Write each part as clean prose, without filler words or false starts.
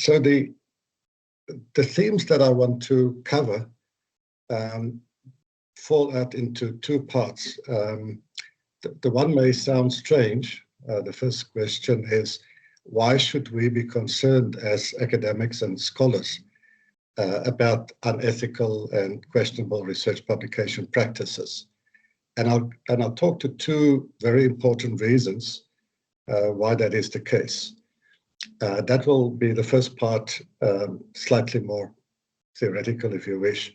So the themes that I want to cover fall out into two parts. The one may sound strange. The first question is, why should we be concerned as academics and scholars about unethical and questionable research publication practices? And I'll talk to two very important reasons why that is the case. That will be the first part, slightly more theoretical, if you wish,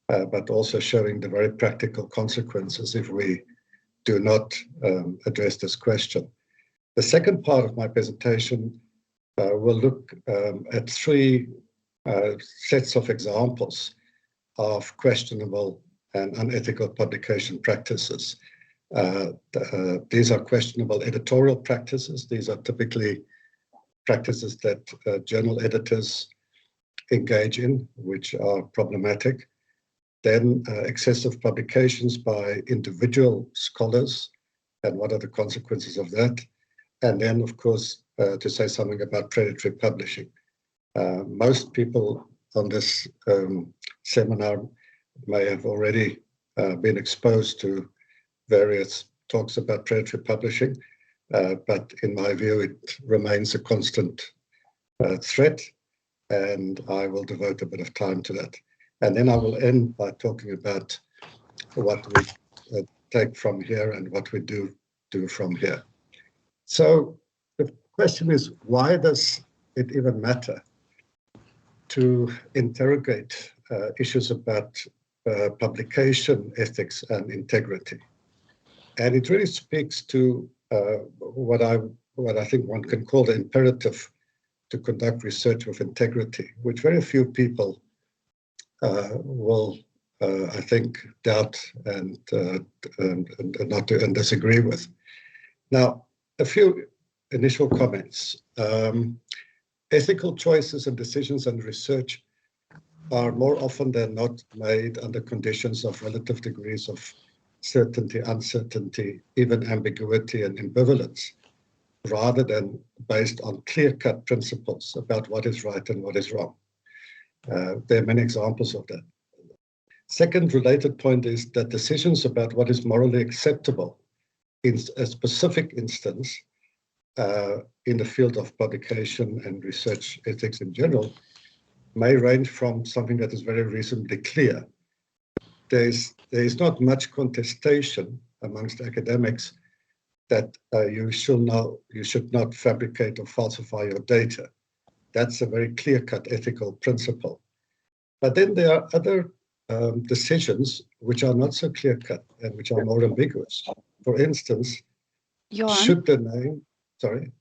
but also showing the very practical consequences if we do not address this question. The second part of my presentation will look at three sets of examples of questionable and unethical publication practices. These are questionable editorial practices. These are typically practices that journal editors engage in, which are problematic. Then excessive publications by individual scholars, and what are the consequences of that? And then, of course, to say something about predatory publishing. Most people on this seminar may have already been exposed to various talks about predatory publishing, but in my view, it remains a constant threat, and I will devote a bit of time to that. And then I will end by talking about what we take from here and what we do from here. So the question is, why does it even matter to interrogate issues about publication ethics and integrity? And it really speaks to what I think one can call the imperative to conduct research with integrity, which very few people will, I think, doubt and disagree with. Now, a few initial comments. Ethical choices and decisions in research are more often than not made under conditions of relative degrees of certainty, uncertainty, even ambiguity and ambivalence, rather than based on clear-cut principles about what is right and what is wrong. There are many examples of that. Second related point is that decisions about what is morally acceptable in a specific instance in the field of publication and research ethics in general may range from something that is very reasonably clear. There is not much contestation amongst academics that you should not fabricate or falsify your data. That's a very clear-cut ethical principle. But then there are other decisions which are not so clear-cut and which are more ambiguous. For instance, Johann? Should the name, sorry?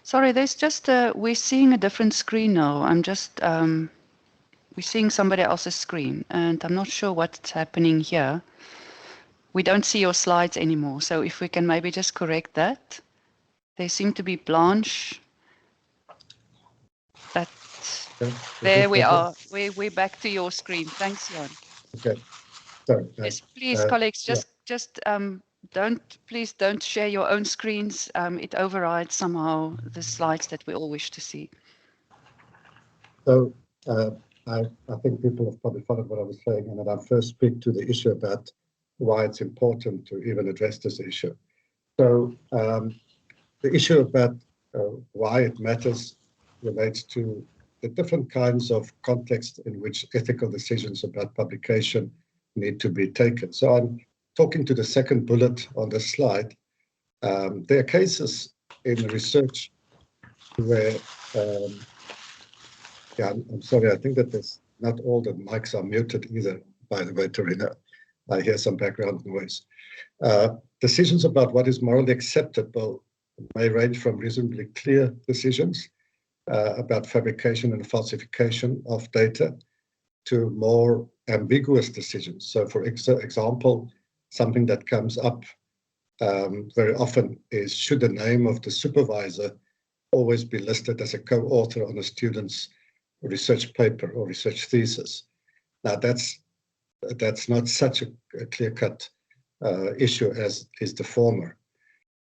Sorry, there's just we're seeing a different screen now. I'm just, we're seeing somebody else's screen, and I'm not sure what's happening here. We don't see your slides anymore, so if we can maybe just correct that. They seem to be Blanche. There we are. We're back to your screen. Thanks, Jan. Okay. Sorry. Yes, please, colleagues, just please don't share your own screens. It overrides somehow the slides that we all wish to see. So I think people have probably followed what I was saying, and that I'll first speak to the issue about why it's important to even address this issue. So the issue about why it matters relates to the different kinds of context in which ethical decisions about publication need to be taken. So I'm talking to the second bullet on the slide. There are cases in research where, I'm sorry, I think that there's not all the mics are muted either, by the way, Tarina. I hear some background noise. Decisions about what is morally acceptable may range from reasonably clear decisions about fabrication and falsification of data to more ambiguous decisions. So for example, something that comes up very often is, should the name of the supervisor always be listed as a co-author on a student's research paper or research thesis? Now that's not such a clear-cut issue as is the former.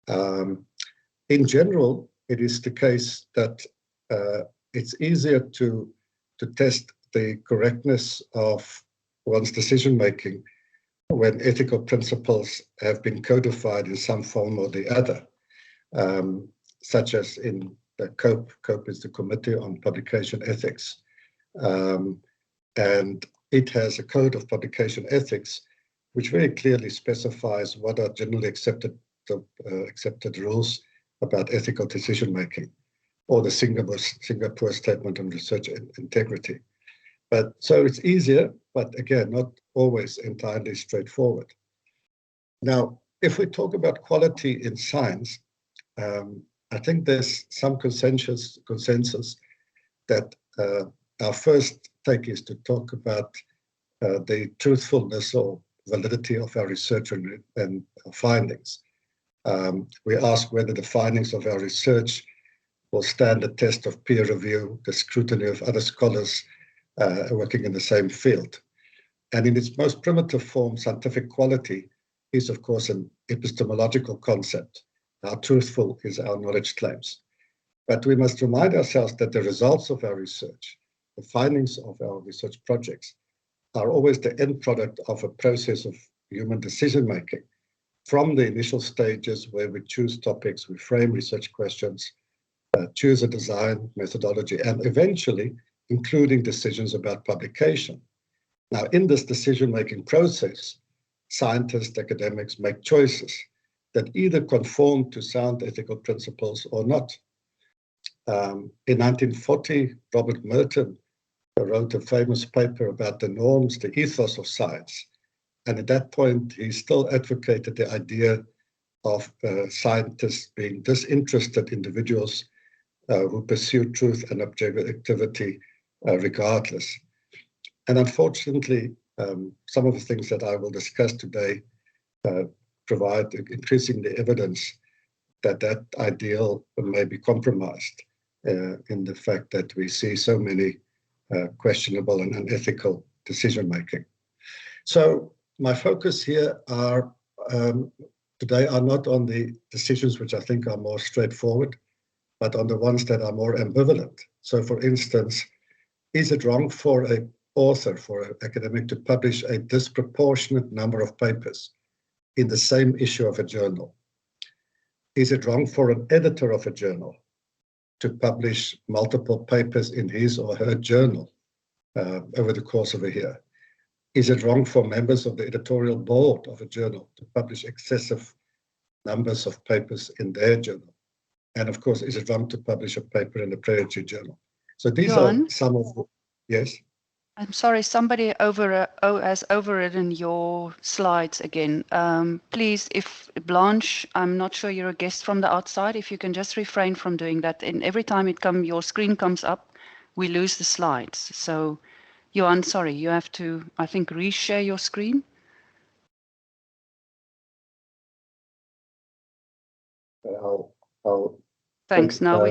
In general, it is the case that it's easier to test the correctness of one's decision-making when ethical principles have been codified in some form or the other, such as in the COPE. COPE is the Committee on Publication Ethics. And it has a code of publication ethics, which very clearly specifies what are generally accepted rules about ethical decision-making, or the Singapore Statement on Research Integrity. But so it's easier, but again, not always entirely straightforward. Now, if we talk about quality in science, I think there's some consensus that our first take is to talk about the truthfulness or validity of our research and our findings. We ask whether the findings of our research will stand the test of peer review, the scrutiny of other scholars working in the same field. And in its most primitive form, scientific quality is, of course, an epistemological concept. How truthful is our knowledge claims? But we must remind ourselves that the results of our research, the findings of our research projects, are always the end product of a process of human decision-making. From the initial stages where we choose topics, we frame research questions, choose a design methodology, and eventually including decisions about publication. Now, in this decision-making process, scientists, academics make choices that either conform to sound ethical principles or not. In 1940, Robert Merton wrote a famous paper about the norms, the ethos of science. And at that point, he still advocated the idea of scientists being disinterested individuals who pursue truth and objectivity regardless. And unfortunately, some of the things that I will discuss today provide increasingly evidence that that ideal may be compromised in the fact that we see so many questionable and unethical decision-making. So my focus here today are not on the decisions which I think are more straightforward, but on the ones that are more ambivalent. So for instance, is it wrong for an author, for an academic to publish a disproportionate number of papers in the same issue of a journal? Is it wrong for an editor of a journal to publish multiple papers in his or her journal over the course of a year? Is it wrong for members of the editorial board of a journal to publish excessive numbers of papers in their journal? And of course, is it wrong to publish a paper in a predatory journal? So these Johann? are some of the, yes? I'm sorry, somebody has overridden your slides again. Please, if Blanche, I'm not sure you're a guest from the outside, if you can just refrain from doing that. And every time your screen comes up, we lose the slides. So, Johann, sorry, you have to, I think, reshare your screen. Thanks. Now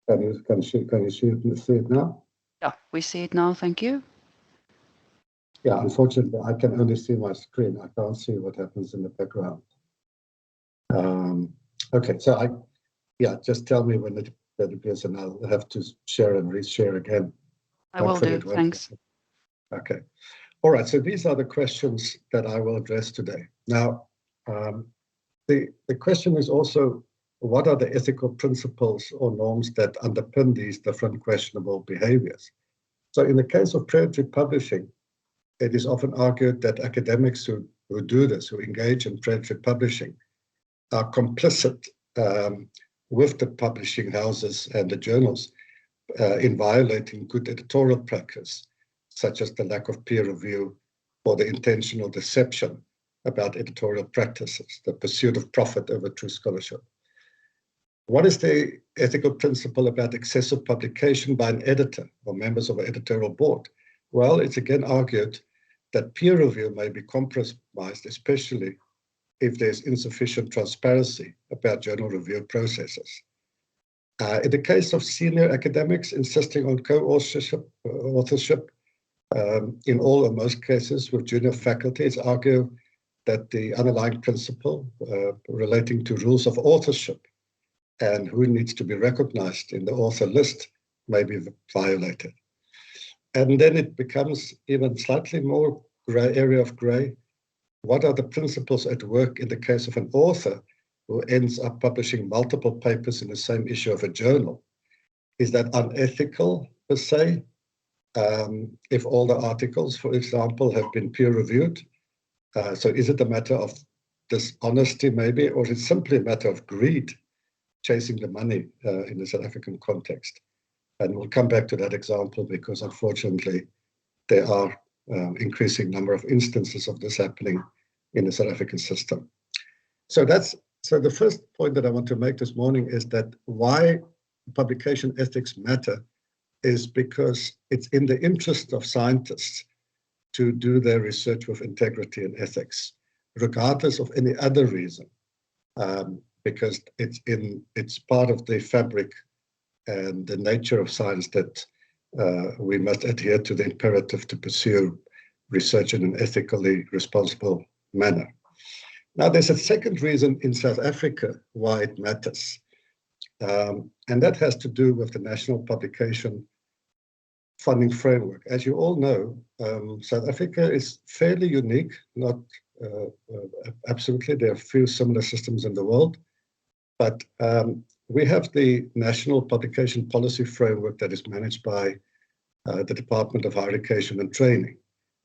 can you see it now? Yeah, we see it now. Thank you. Yeah, unfortunately, I can only see my screen. I can't see what happens in the background. Okay, so just tell me when it appears, and I'll have to share and reshare again. I will do. Thanks. Okay. All right. So these are the questions that I will address today. Now, the question is also, what are the ethical principles or norms that underpin these different questionable behaviors? So in the case of predatory publishing, it is often argued that academics who do this, who engage in predatory publishing, are complicit with the publishing houses and the journals in violating good editorial practice, such as the lack of peer review or the intentional deception about editorial practices, the pursuit of profit over true scholarship. What is the ethical principle about excessive publication by an editor or members of an editorial board? Well, it's again argued that peer review may be compromised, especially if there's insufficient transparency about journal review processes. In the case of senior academics insisting on co-authorship, in all or most cases with junior faculty, it's argued that the underlying principle relating to rules of authorship and who needs to be recognized in the author list may be violated. And then it becomes even slightly more gray area of gray. What are the principles at work in the case of an author who ends up publishing multiple papers in the same issue of a journal? Is that unethical per se? If all the articles, for example, have been peer-reviewed? So is it a matter of dishonesty maybe, or is it simply a matter of greed, chasing the money in the South African context? And we'll come back to that example because unfortunately there are increasing number of instances of this happening in the South African system. So the first point that I want to make this morning is that why publication ethics matter is because it's in the interest of scientists to do their research with integrity and ethics, regardless of any other reason, because it's part of the fabric and the nature of science that we must adhere to the imperative to pursue research in an ethically responsible manner. Now, there's a second reason in South Africa why it matters, and that has to do with the National Publication Funding Framework. As you all know, South Africa is fairly unique, not absolutely, there are few similar systems in the world, but we have the National Publication Policy Framework that is managed by the Department of Higher Education and Training.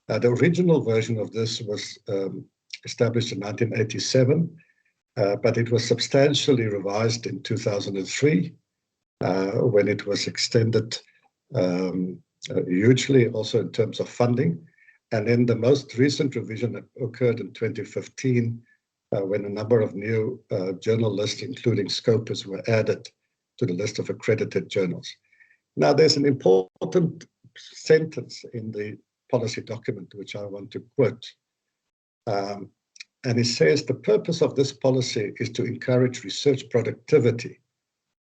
The original version of this was established in 1987, but it was substantially revised in 2003 when it was extended hugely also in terms of funding. And then the most recent revision occurred in 2015 when a number of new journal lists, including Scopus, were added to the list of accredited journals. Now, there's an important sentence in the policy document which I want to quote. And it says, the purpose of this policy is to encourage research productivity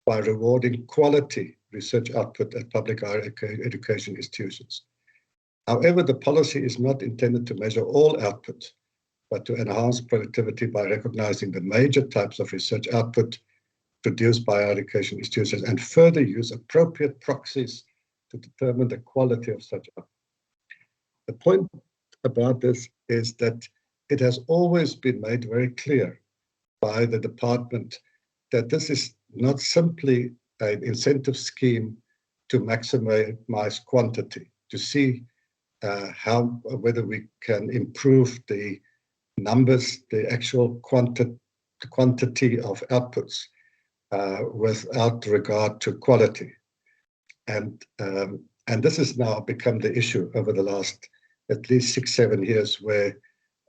by rewarding quality research output at public higher education institutions. However, the policy is not intended to measure all output, but to enhance productivity by recognizing the major types of research output produced by higher education institutions and further use appropriate proxies to determine the quality of such output. The point about this is that it has always been made very clear by the department that this is not simply an incentive scheme to maximize quantity, to see whether we can improve the numbers, the actual quantity of outputs without regard to quality. And this has now become the issue over the last at least 6-7 years where,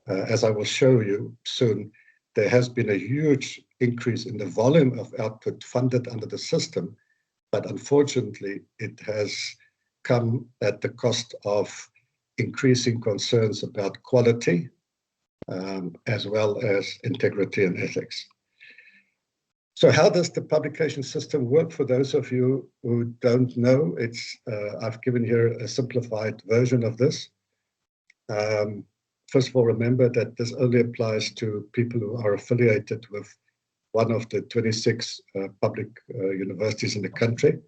as I will show you soon, there has been a huge increase in the volume of output funded under the system, but unfortunately it has come at the cost of increasing concerns about quality as well as integrity and ethics. So how does the publication system work? For those of you who don't know, I've given here a simplified version of this. First of all, remember that this only applies to people who are affiliated with one of the 26 public universities in the country.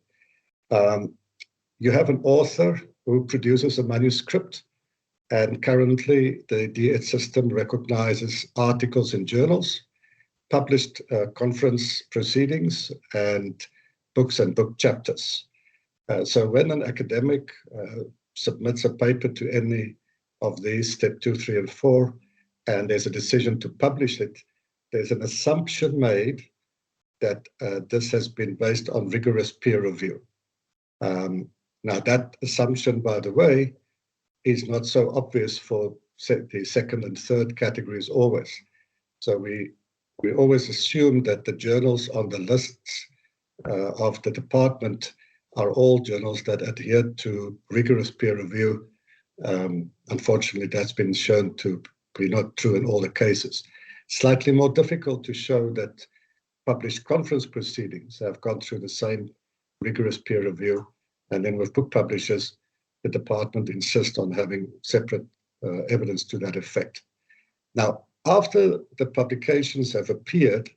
You have an author who produces a manuscript, and currently the DED system recognizes articles in journals, published conference proceedings, and books and book chapters. So when an academic submits a paper to any of these, step 2, 3, and 4, and there's a decision to publish it, there's an assumption made that this has been based on rigorous peer review. Now that assumption, by the way, is not so obvious for the second and third categories always. So we always assume that the journals on the lists of the department are all journals that adhere to rigorous peer review. Unfortunately, that's been shown to be not true in all the cases. Slightly more difficult to show that published conference proceedings have gone through the same rigorous peer review. And then with book publishers, the department insists on having separate evidence to that effect. Now, after the publications have appeared,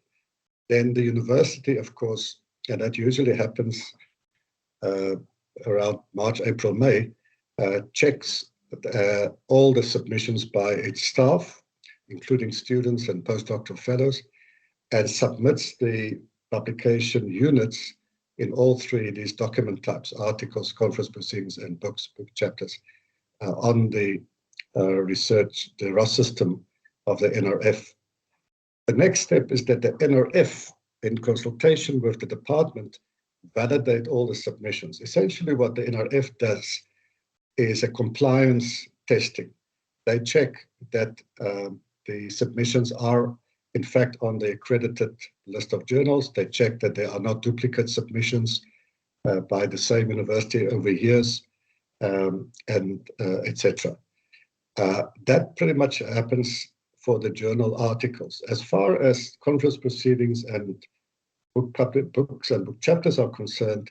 then the university, of course, and that usually happens around March, April, May, checks all the submissions by its staff, including students and postdoctoral fellows, and submits the publication units in all three of these document types: articles, conference proceedings, and books, book chapters, on the the ROS system of the NRF. The next step is that the NRF, in consultation with the department, validate all the submissions. Essentially, what the NRF does is a compliance testing. They check that the submissions are, in fact, on the accredited list of journals. They check that there are not duplicate submissions by the same university over years, and etc. That pretty much happens for the journal articles. As far as conference proceedings and books and book chapters are concerned,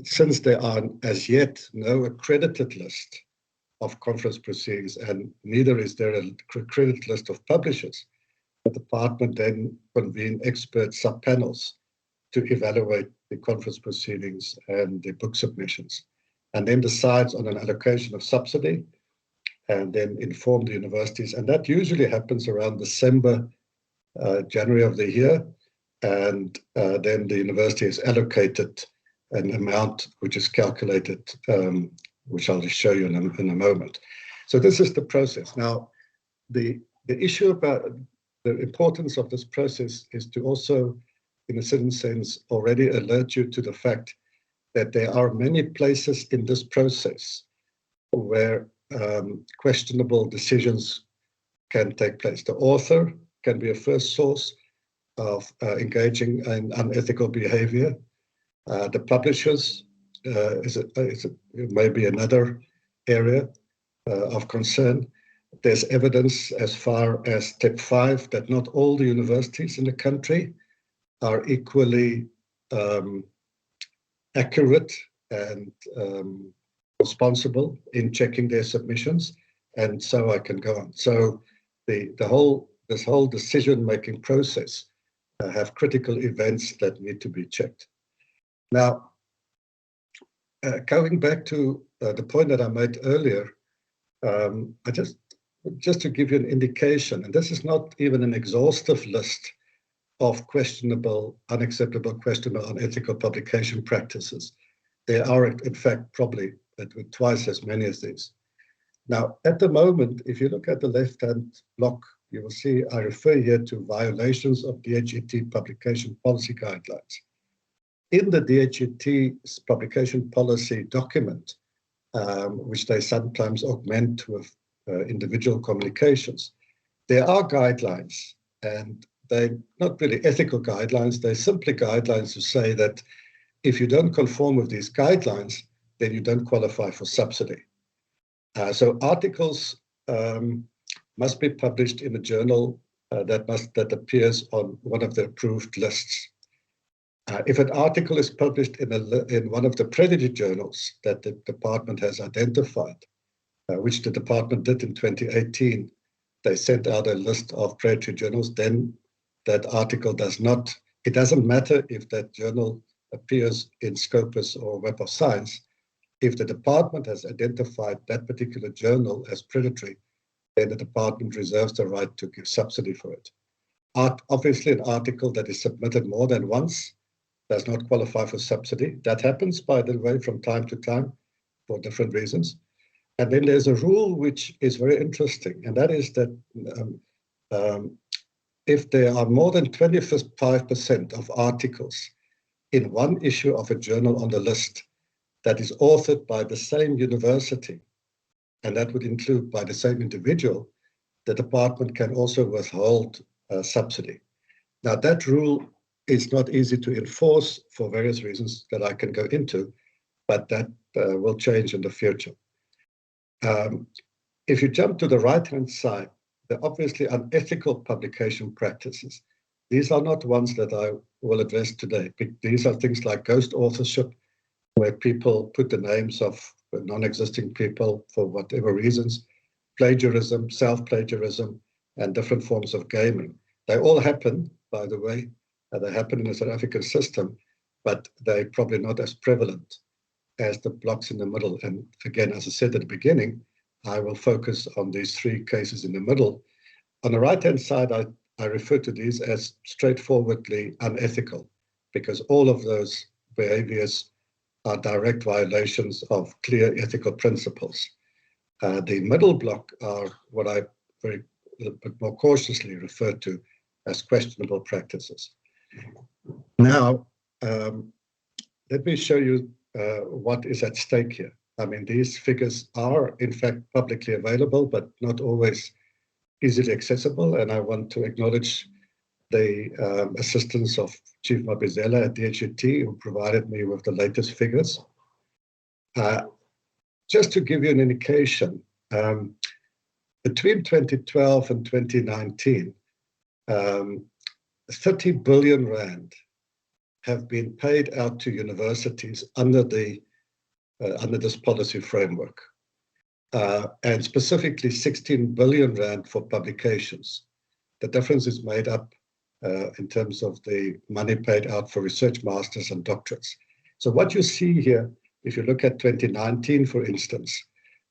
since there are as yet no accredited list of conference proceedings, and neither is there a accredited list of publishers, the department then convene expert subpanels to evaluate the conference proceedings and the book submissions, and then decides on an allocation of subsidy, and then inform the universities. And that usually happens around December, January of the year. And then the university is allocated an amount which is calculated, which I'll just show you in a moment. So this is the process. Now, the issue about the importance of this process is to also, in a certain sense, already alert you to the fact that there are many places in this process where questionable decisions can take place. The author can be a first source of engaging in unethical behavior. The publishers may be another area of concern. There's evidence as far as step 5 that not all the universities in the country are equally accurate and responsible in checking their submissions, and so I can go on. So this whole decision-making process have critical events that need to be checked. Now, going back to the point that I made earlier, I just to give you an indication, and this is not even an exhaustive list of questionable, unacceptable, questionable, unethical publication practices. There are, in fact, probably twice as many as these. Now, at the moment, if you look at the left-hand block, you will see I refer here to violations of DHET publication policy guidelines. In the DHET publication policy document, which they sometimes augment with individual communications, there are guidelines, and they're not really ethical guidelines. They're simply guidelines to say that if you don't conform with these guidelines, then you don't qualify for subsidy. So articles must be published in a journal that appears on one of the approved lists. If an article is published in one of the predatory journals that the department has identified, which the department did in 2018, they sent out a list of predatory journals, then that article it doesn't matter if that journal appears in Scopus or Web of Science. If the department has identified that particular journal as predatory, then the department reserves the right to give subsidy for it. Obviously, an article that is submitted more than once does not qualify for subsidy. That happens, by the way, from time to time for different reasons. And then there's a rule which is very interesting, and that is that if there are more than 25% of articles in one issue of a journal on the list that is authored by the same university, and that would include by the same individual, the department can also withhold subsidy. Now, that rule is not easy to enforce for various reasons that I can go into, but that will change in the future. If you jump to the right-hand side, the obviously unethical publication practices, these are not ones that I will address today. These are things like ghost authorship, where people put the names of non-existing people for whatever reasons, plagiarism, self-plagiarism, and different forms of gaming. They all happen, by the way, they happen in the South African system, but they're probably not as prevalent as the blocks in the middle. And again, as I said at the beginning, I will focus on these three cases in the middle. On the right-hand side, I refer to these as straightforwardly unethical, because all of those behaviors are direct violations of clear ethical principles. The middle block are what I a bit more cautiously refer to as questionable practices. Now, let me show you what is at stake here. I mean, these figures are in fact publicly available, but not always easily accessible. And I want to acknowledge the assistance of Chief Mabizela at DHET, who provided me with the latest figures. Just to give you an indication, between 2012 and 2019, 30 billion rand have been paid out to universities under this policy framework, and specifically 16 billion rand for publications. The difference is made up in terms of the money paid out for research masters and doctorates. So what you see here, if you look at 2019, for instance,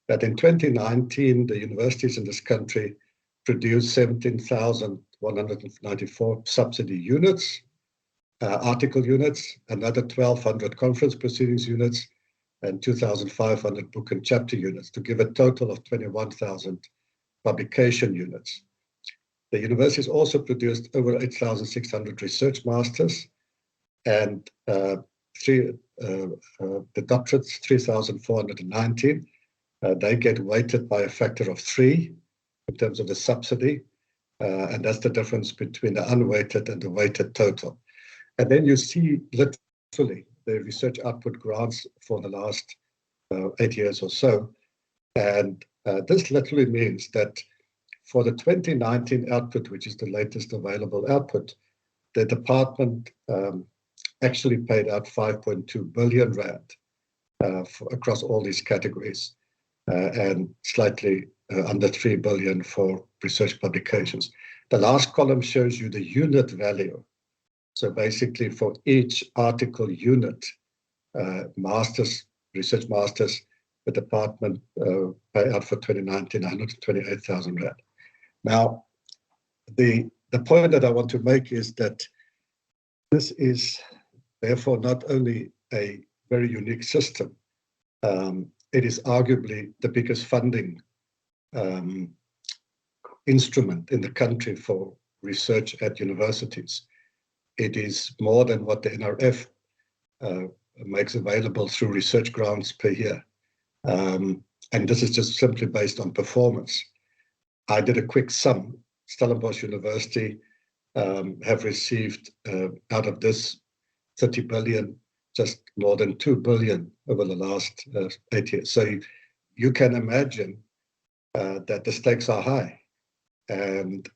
that in 2019, the universities in this country produced 17,194 subsidy units, article units, another 1,200 conference proceedings units, and 2,500 book and chapter units, to give a total of 21,000 publication units. The universities also produced over 8,600 research masters, and the doctorates, 3,419. They get weighted by a factor of 3 in terms of the subsidy, and that's the difference between the unweighted and the weighted total. And then you see literally the research output grants for the last 8 years or so. And this literally means that for the 2019 output, which is the latest available output, the department actually paid out 5.2 billion rand across all these categories, and slightly under 3 billion for research publications. The last column shows you the unit value. So basically for each article unit, research masters, the department pay out for 2019, 128,000 rand. Now, the point that I want to make is that this is therefore not only a very unique system, it is arguably the biggest funding instrument in the country for research at universities. It is more than what the NRF makes available through research grants per year. And this is just simply based on performance. I did a quick sum. Stellenbosch University have received out of this 30 billion, just more than 2 billion over the last 8 years. So you can imagine that the stakes are high, and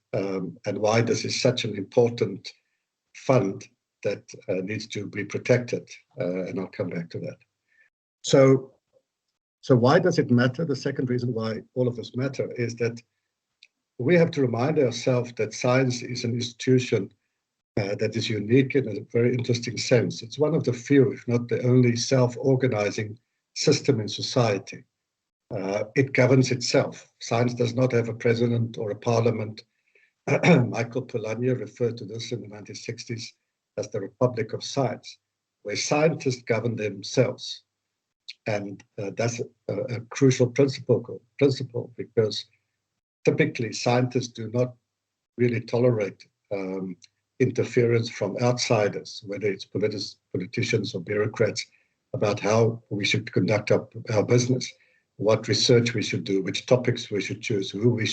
why this is such an important fund that needs to be protected, and I'll come back to that. So why does it matter? The second reason why all of this matter is that we have to remind ourselves that science is an institution that is unique in a very interesting sense. It's one of the few, if not the only, self-organizing system in society. It governs itself. Science does not have a president or a parliament. Michael Polanyi referred to this in the 1960s as the Republic of Science, where scientists govern themselves. And that's a crucial principle because typically scientists do not really tolerate interference from outsiders, whether it's politicians or bureaucrats, about how we should conduct our business, what research we should do, which topics we should choose, who we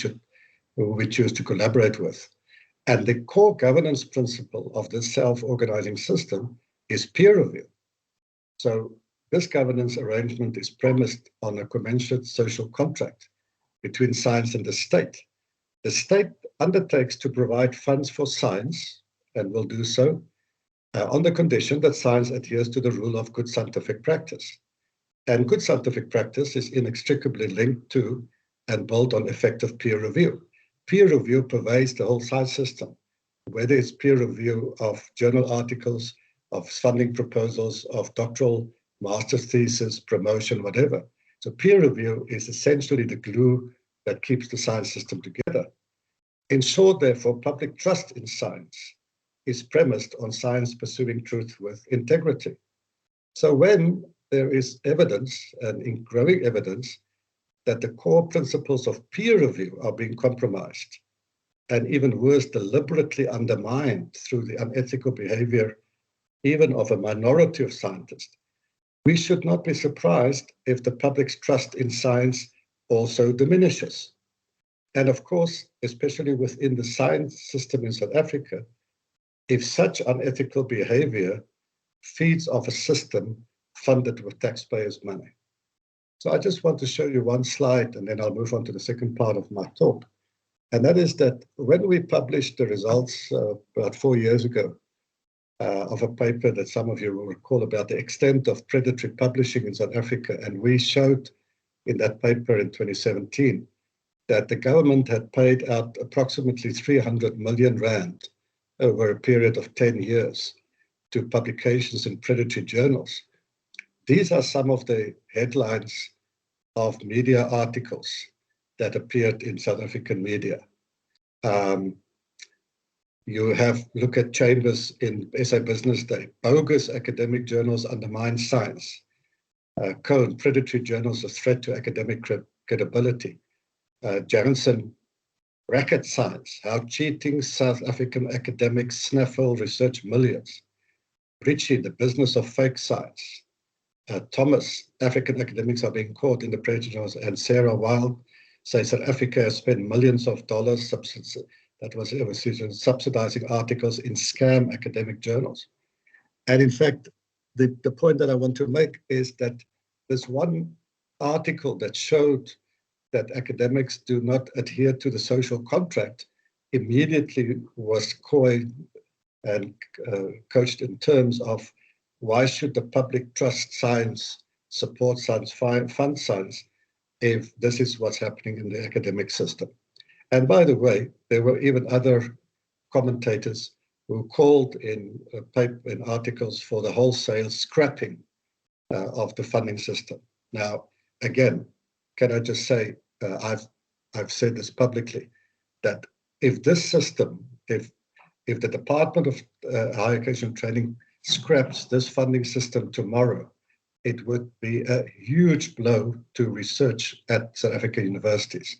choose to collaborate with. And the core governance principle of this self-organizing system is peer review. So this governance arrangement is premised on a commensurate social contract between science and the state. The state undertakes to provide funds for science, and will do so on the condition that science adheres to the rule of good scientific practice. And good scientific practice is inextricably linked to and built on effective peer review. Peer review pervades the whole science system, whether it's peer review of journal articles, of funding proposals, of doctoral master's thesis, promotion, whatever. So peer review is essentially the glue that keeps the science system together. In short, therefore, public trust in science is premised on science pursuing truth with integrity. So when there is evidence, and growing evidence, that the core principles of peer review are being compromised, and even worse, deliberately undermined through the unethical behavior even of a minority of scientists, we should not be surprised if the public's trust in science also diminishes. And of course, especially within the science system in South Africa, if such unethical behavior feeds off a system funded with taxpayers' money. So I just want to show you one slide, and then I'll move on to the second part of my talk. And that is that when we published the results about 4 years ago of a paper that some of you will recall about the extent of predatory publishing in South Africa, and we showed in that paper in 2017 that the government had paid out approximately 300 million rand over a period of 10 years to publications in predatory journals. These are some of the headlines of media articles that appeared in South African media. You have look at Chambers in SA Business Day, bogus academic journals undermine science. Cohen, predatory journals a threat to academic credibility. Jansen, racket science, how cheating South African academics snaffle research millions. Ritchie, the business of fake science. Thomas, African academics are being caught in the predatory journals, and Sarah Wild says South Africa has spent millions of dollars subsidizing articles in scam academic journals. And in fact, the point that I want to make is that there's one article that showed that academics do not adhere to the social contract immediately was coined and coached in terms of why should the public trust science, support science, fund science, if this is what's happening in the academic system. And by the way, there were even other commentators who called in articles for the wholesale scrapping of the funding system. Now, again, can I just say, I've said this publicly, that if this system, if the Department of Higher Education and Training scraps this funding system tomorrow, it would be a huge blow to research at South African universities.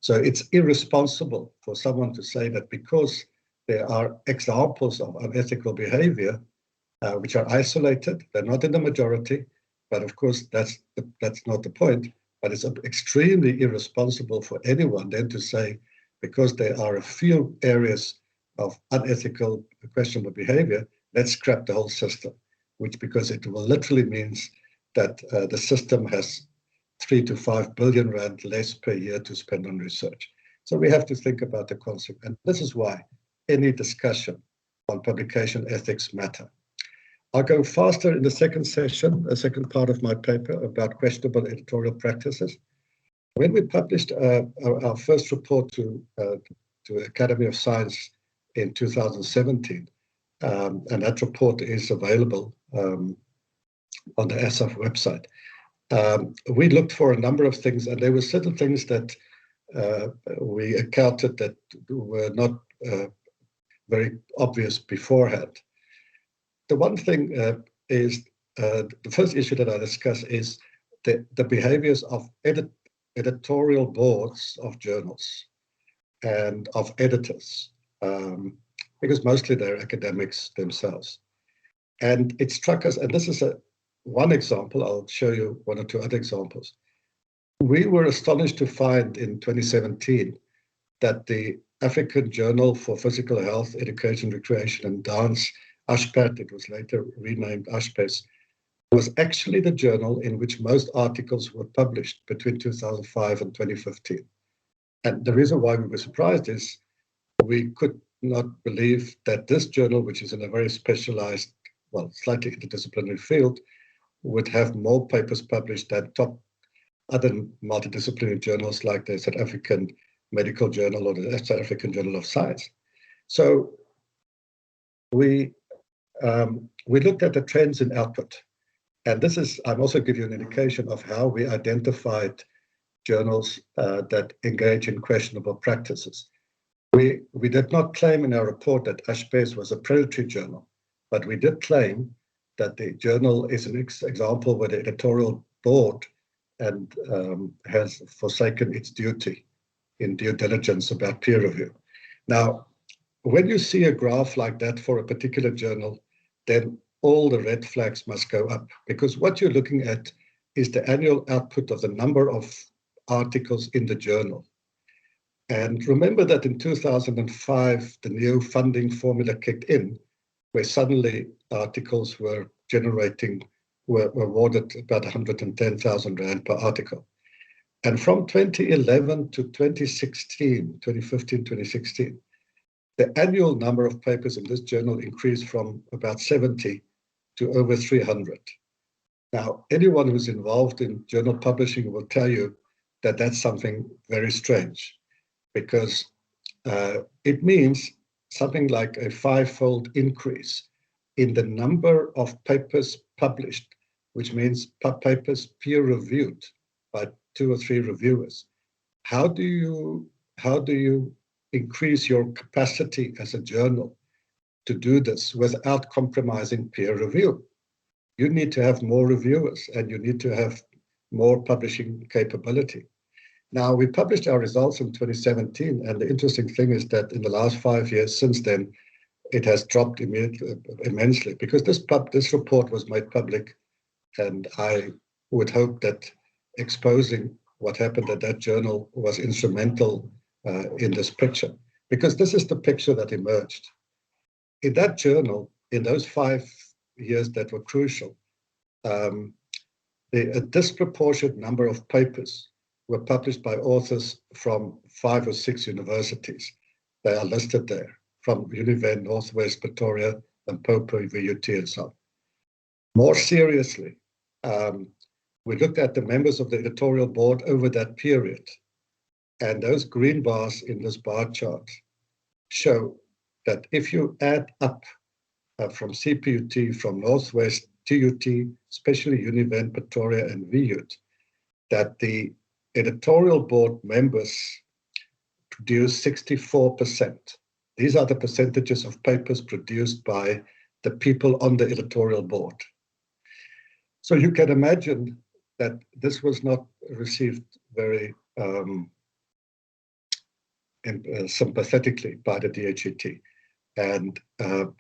So it's irresponsible for someone to say that because there are examples of unethical behavior, which are isolated, they're not in the majority, but of course that's not the point, but it's extremely irresponsible for anyone then to say, because there are a few areas of unethical, questionable behavior, let's scrap the whole system, because it will literally means that the system has 3 to 5 billion rand less per year to spend on research. So we have to think about the concept, and this is why any discussion on publication ethics matter. I'll go faster in the second session, the second part of my paper about questionable editorial practices. When we published our first report to Academy of Science in 2017, and that report is available on the ASAF website. We looked for a number of things, and there were certain things that we encountered that were not very obvious beforehand. The one thing is, the first issue that I discuss is the behaviors of editorial boards of journals and of editors, because mostly they're academics themselves. And it struck us, and this is one example, I'll show you one or two other examples. We were astonished to find in 2017 that the African Journal for Physical Health, Education, Recreation and Dance, ASHPAD, it was later renamed ASHPES, was actually the journal in which most articles were published between 2005 and 2015. And the reason why we were surprised is we could not believe that this journal, which is in a very specialized, well, slightly interdisciplinary field, would have more papers published than top other multidisciplinary journals like the South African Medical Journal or the South African Journal of Science. So we looked at the trends in output. And this is, I'm also give you an indication of how we identified journals that engage in questionable practices. We did not claim in our report that Ashbez was a predatory journal, but we did claim that the journal is an example where the editorial board and has forsaken its duty in due diligence about peer review. Now, when you see a graph like that for a particular journal, then all the red flags must go up, because what you're looking at is the annual output of the number of articles in the journal. And remember that in 2005, the new funding formula kicked in, where suddenly articles were awarded about 110,000 Rand per article. And from 2011 to 2015, 2016, the annual number of papers in this journal increased from about 70 to over 300. Now, anyone who's involved in journal publishing will tell you that that's something very strange, because it means something like a 5-fold increase in the number of papers published, which means papers peer-reviewed by 2 or 3 reviewers. How do you increase your capacity as a journal to do this without compromising peer review? You need to have more reviewers, and you need to have more publishing capability. Now, we published our results in 2017, and the interesting thing is that in the last 5 years since then, it has dropped immensely, because this report was made public, and I would hope that exposing what happened at that journal was instrumental in this picture, because this is the picture that emerged. In that journal, in those 5 years that were crucial, a disproportionate number of papers were published by authors from 5 or 6 universities. They are listed there, from Univen, Northwest, Pretoria, and Popo, VUT, and so on. More seriously, we looked at the members of the editorial board over that period, and those green bars in this bar chart show that if you add up from CPUT, from Northwest, TUT, especially Univen, Pretoria, and VUT, that the editorial board members produce 64%. These are the percentages of papers produced by the people on the editorial board. So you can imagine that this was not received very sympathetically by the DHET. And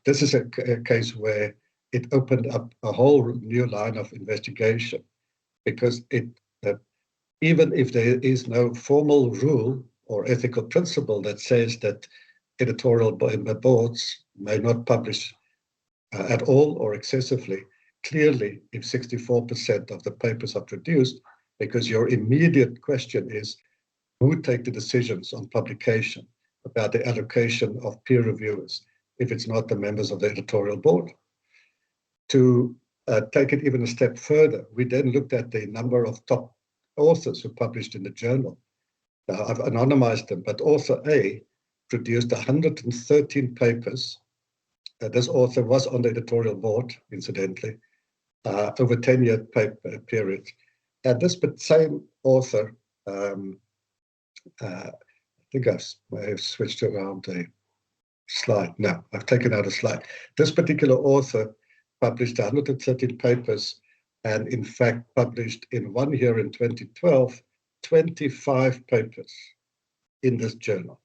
this is a case where it opened up a whole new line of investigation, because even if there is no formal rule or ethical principle that says that editorial boards may not publish at all or excessively, clearly if 64% of the papers are produced, because your immediate question is, who take the decisions on publication about the allocation of peer reviewers if it's not the members of the editorial board? To take it even a step further, we then looked at the number of top authors who published in the journal. Now, I've anonymized them, but author A produced 113 papers. This author was on the editorial board, incidentally, over a 10-year period. And this same author, I think I may have switched around a slide. No, I've taken out a slide. This particular author published 113 papers, and in fact published in 1 year in 2012, 25 papers in this journal.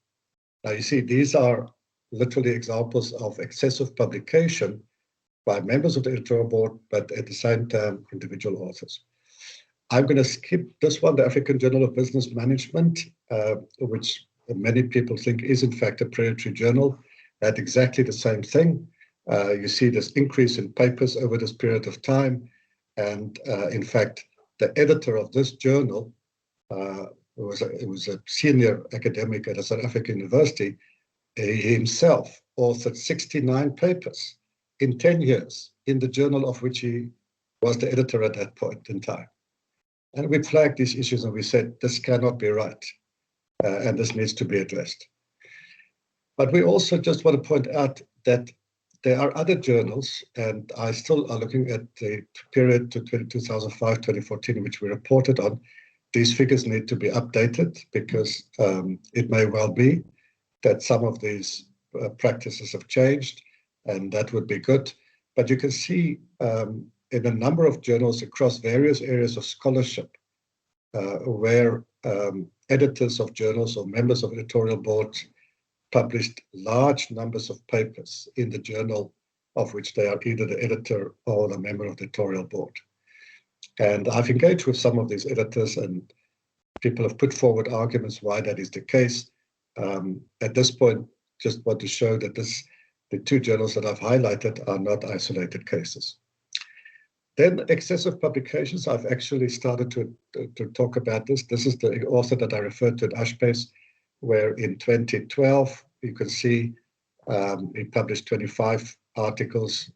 Now you see, these are literally examples of excessive publication by members of the editorial board, but at the same time, individual authors. I'm going to skip this one, the African Journal of Business Management, which many people think is in fact a predatory journal. At exactly the same thing. You see this increase in papers over this period of time. And in fact, the editor of this journal was a senior academic at a South African university. He himself authored 69 papers in 10 years in the journal of which he was the editor at that point in time. And we flagged these issues and we said, this cannot be right, and this needs to be addressed. But we also just want to point out that there are other journals, and I still are looking at the period to 2005-2014, which we reported on. These figures need to be updated because it may well be that some of these practices have changed, and that would be good. But you can see in a number of journals across various areas of scholarship where editors of journals or members of editorial boards published large numbers of papers in the journal of which they are either the editor or the member of the editorial board. And I've engaged with some of these editors, and people have put forward arguments why that is the case. At this point, just want to show that the two journals that I've highlighted are not isolated cases. Then excessive publications, I've actually started to talk about this. This is the author that I referred to at Ashbase, where in 2012, you can see he published 25 articles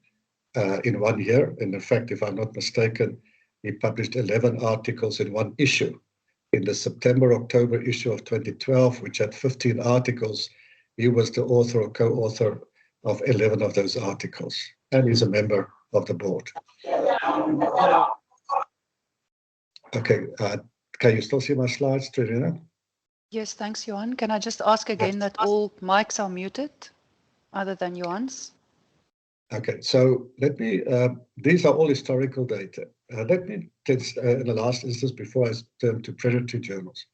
in 1 year. And in fact, if I'm not mistaken, he published 11 articles in one issue. In the September-October issue of 2012, which had 15 articles, he was the author or co-author of 11 of those articles, and he's a member of the board. Okay, can you still see my slides, Trilina? Yes, thanks, Johann. Can I just ask again that all mics are muted, other than Johann's? Okay, so let me, these are all historical data. Let me, in the last instance, before I turn to predatory journals,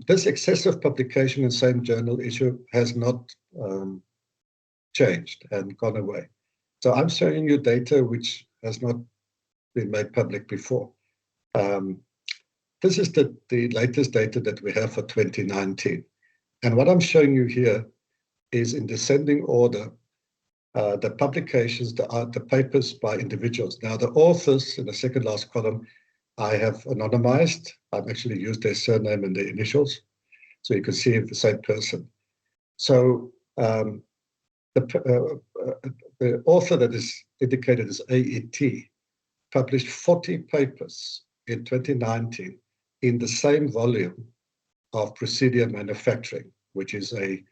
this excessive publication in same journal issue has not changed and gone away. So I'm showing you data which has not been made public before. This is the latest data that we have for 2019. And what I'm showing you here is in descending order, the publications, the papers by individuals. Now, the authors in the second last column, I have anonymized. I've actually used their surname and their initials, so you can see the same person. So the author that is indicated as AET published 40 papers in 2019 in the same volume of Procedure Manufacturing, which is a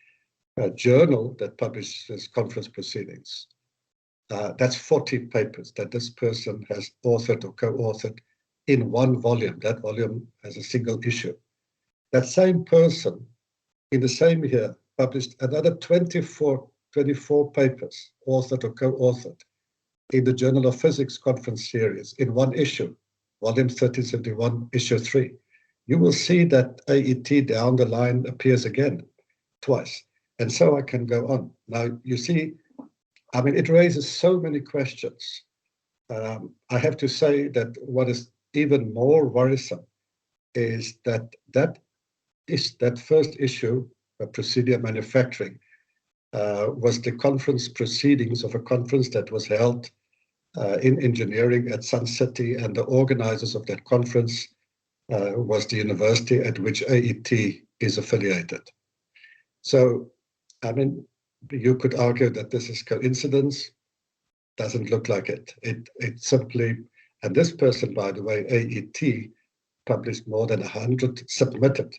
journal that publishes conference proceedings. That's 40 papers that this person has authored or co-authored in one volume. That volume has a single issue. That same person in the same year published another 24 papers, authored or co-authored, in the Journal of Physics conference series in one issue, volume 1371, issue 3. You will see that AET down the line appears again, twice. And so I can go on. Now, you see, I mean, it raises so many questions. I have to say that what is even more worrisome is that that first issue, Procedure Manufacturing, was the conference proceedings of a conference that was held in engineering at Sun City, and the organizers of that conference was the university at which AET is affiliated. So, I mean, you could argue that this is coincidence. Doesn't look like it. It simply, and this person, by the way, AET, published more than 100, submitted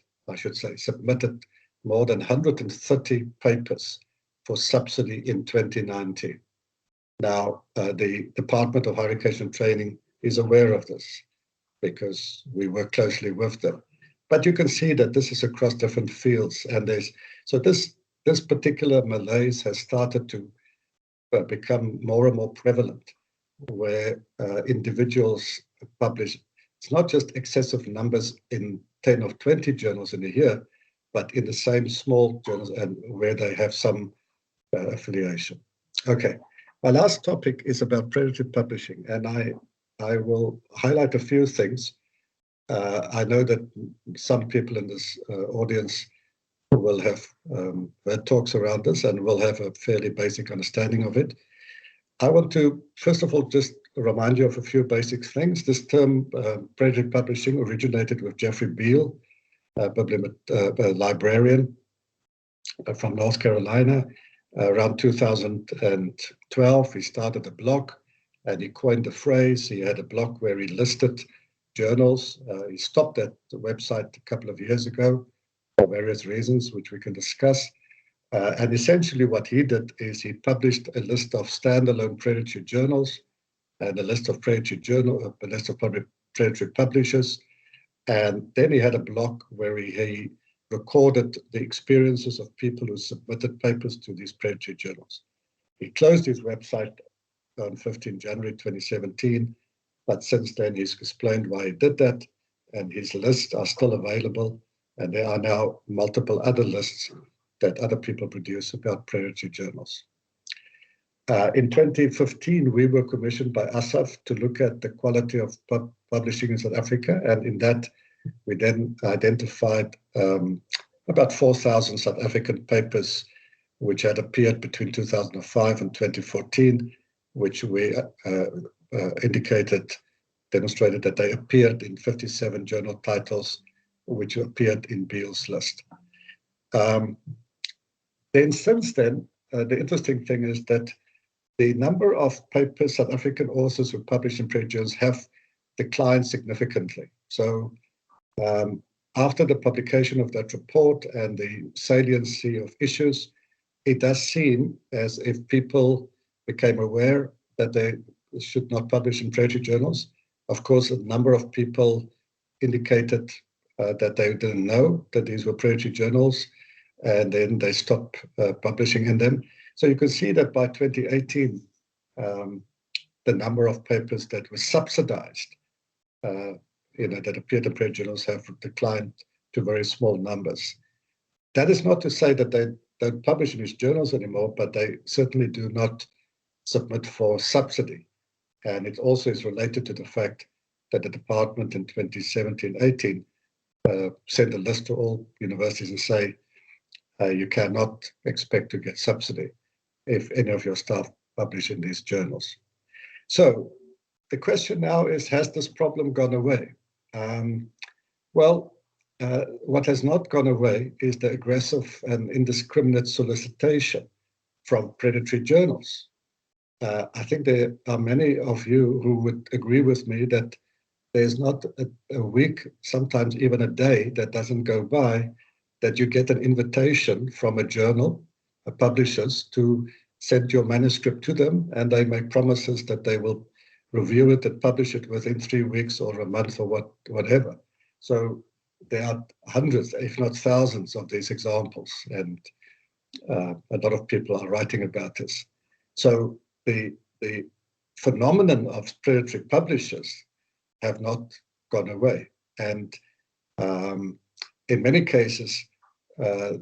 more than 130 papers for subsidy in 2019. Now, the Department of Higher Education Training is aware of this because we work closely with them. But you can see that this is across different fields, and this particular malaise has started to become more and more prevalent, where individuals publish. It's not just excessive numbers in 10 or 20 journals in a year, but in the same small journals and where they have some affiliation. Okay, my last topic is about predatory publishing, and I will highlight a few things. I know that some people in this audience will have heard talks around this and will have a fairly basic understanding of it. I want to, first of all, just remind you of a few basic things. This term, predatory publishing, originated with Jeffrey Beal, a librarian from North Carolina. Around 2012, he started a blog and he coined the phrase. He had a blog where he listed journals. He stopped that website a couple of years ago for various reasons, which we can discuss. And essentially what he did is he published a list of standalone predatory journals and a list of a list of predatory publishers. And then he had a block where he recorded the experiences of people who submitted papers to these predatory journals. He closed his website on 15 January 2017, but since then he's explained why he did that, and his lists are still available, and there are now multiple other lists that other people produce about predatory journals. In 2015, we were commissioned by ASAF to look at the quality of publishing in South Africa, and in that we then identified about 4,000 South African papers which had appeared between 2005 and 2014, which we demonstrated that they appeared in 57 journal titles, which appeared in Beale's list. Then since then, the interesting thing is that the number of papers South African authors who publish in trade journals have declined significantly. So after the publication of that report and the saliency of issues, it does seem as if people became aware that they should not publish in predatory journals. Of course, a number of people indicated that they didn't know that these were predatory journals, and then they stopped publishing in them. So you can see that by 2018, the number of papers that were subsidized, that appeared in predatory journals have declined to very small numbers. That is not to say that they don't publish in these journals anymore, but they certainly do not submit for subsidy. And it also is related to the fact that the department in 2017-18 sent a list to all universities and say, you cannot expect to get subsidy if any of your staff publish in these journals. So the question now is, has this problem gone away? What has not gone away is the aggressive and indiscriminate solicitation from predatory journals. I think there are many of you who would agree with me that there's not a week, sometimes even a day, that doesn't go by that you get an invitation from a journal, publishers, to send your manuscript to them, and they make promises that they will review it and publish it within 3 weeks or a month or whatever. So there are hundreds, if not thousands, of these examples, and a lot of people are writing about this. So the phenomenon of predatory publishers have not gone away. And in many cases,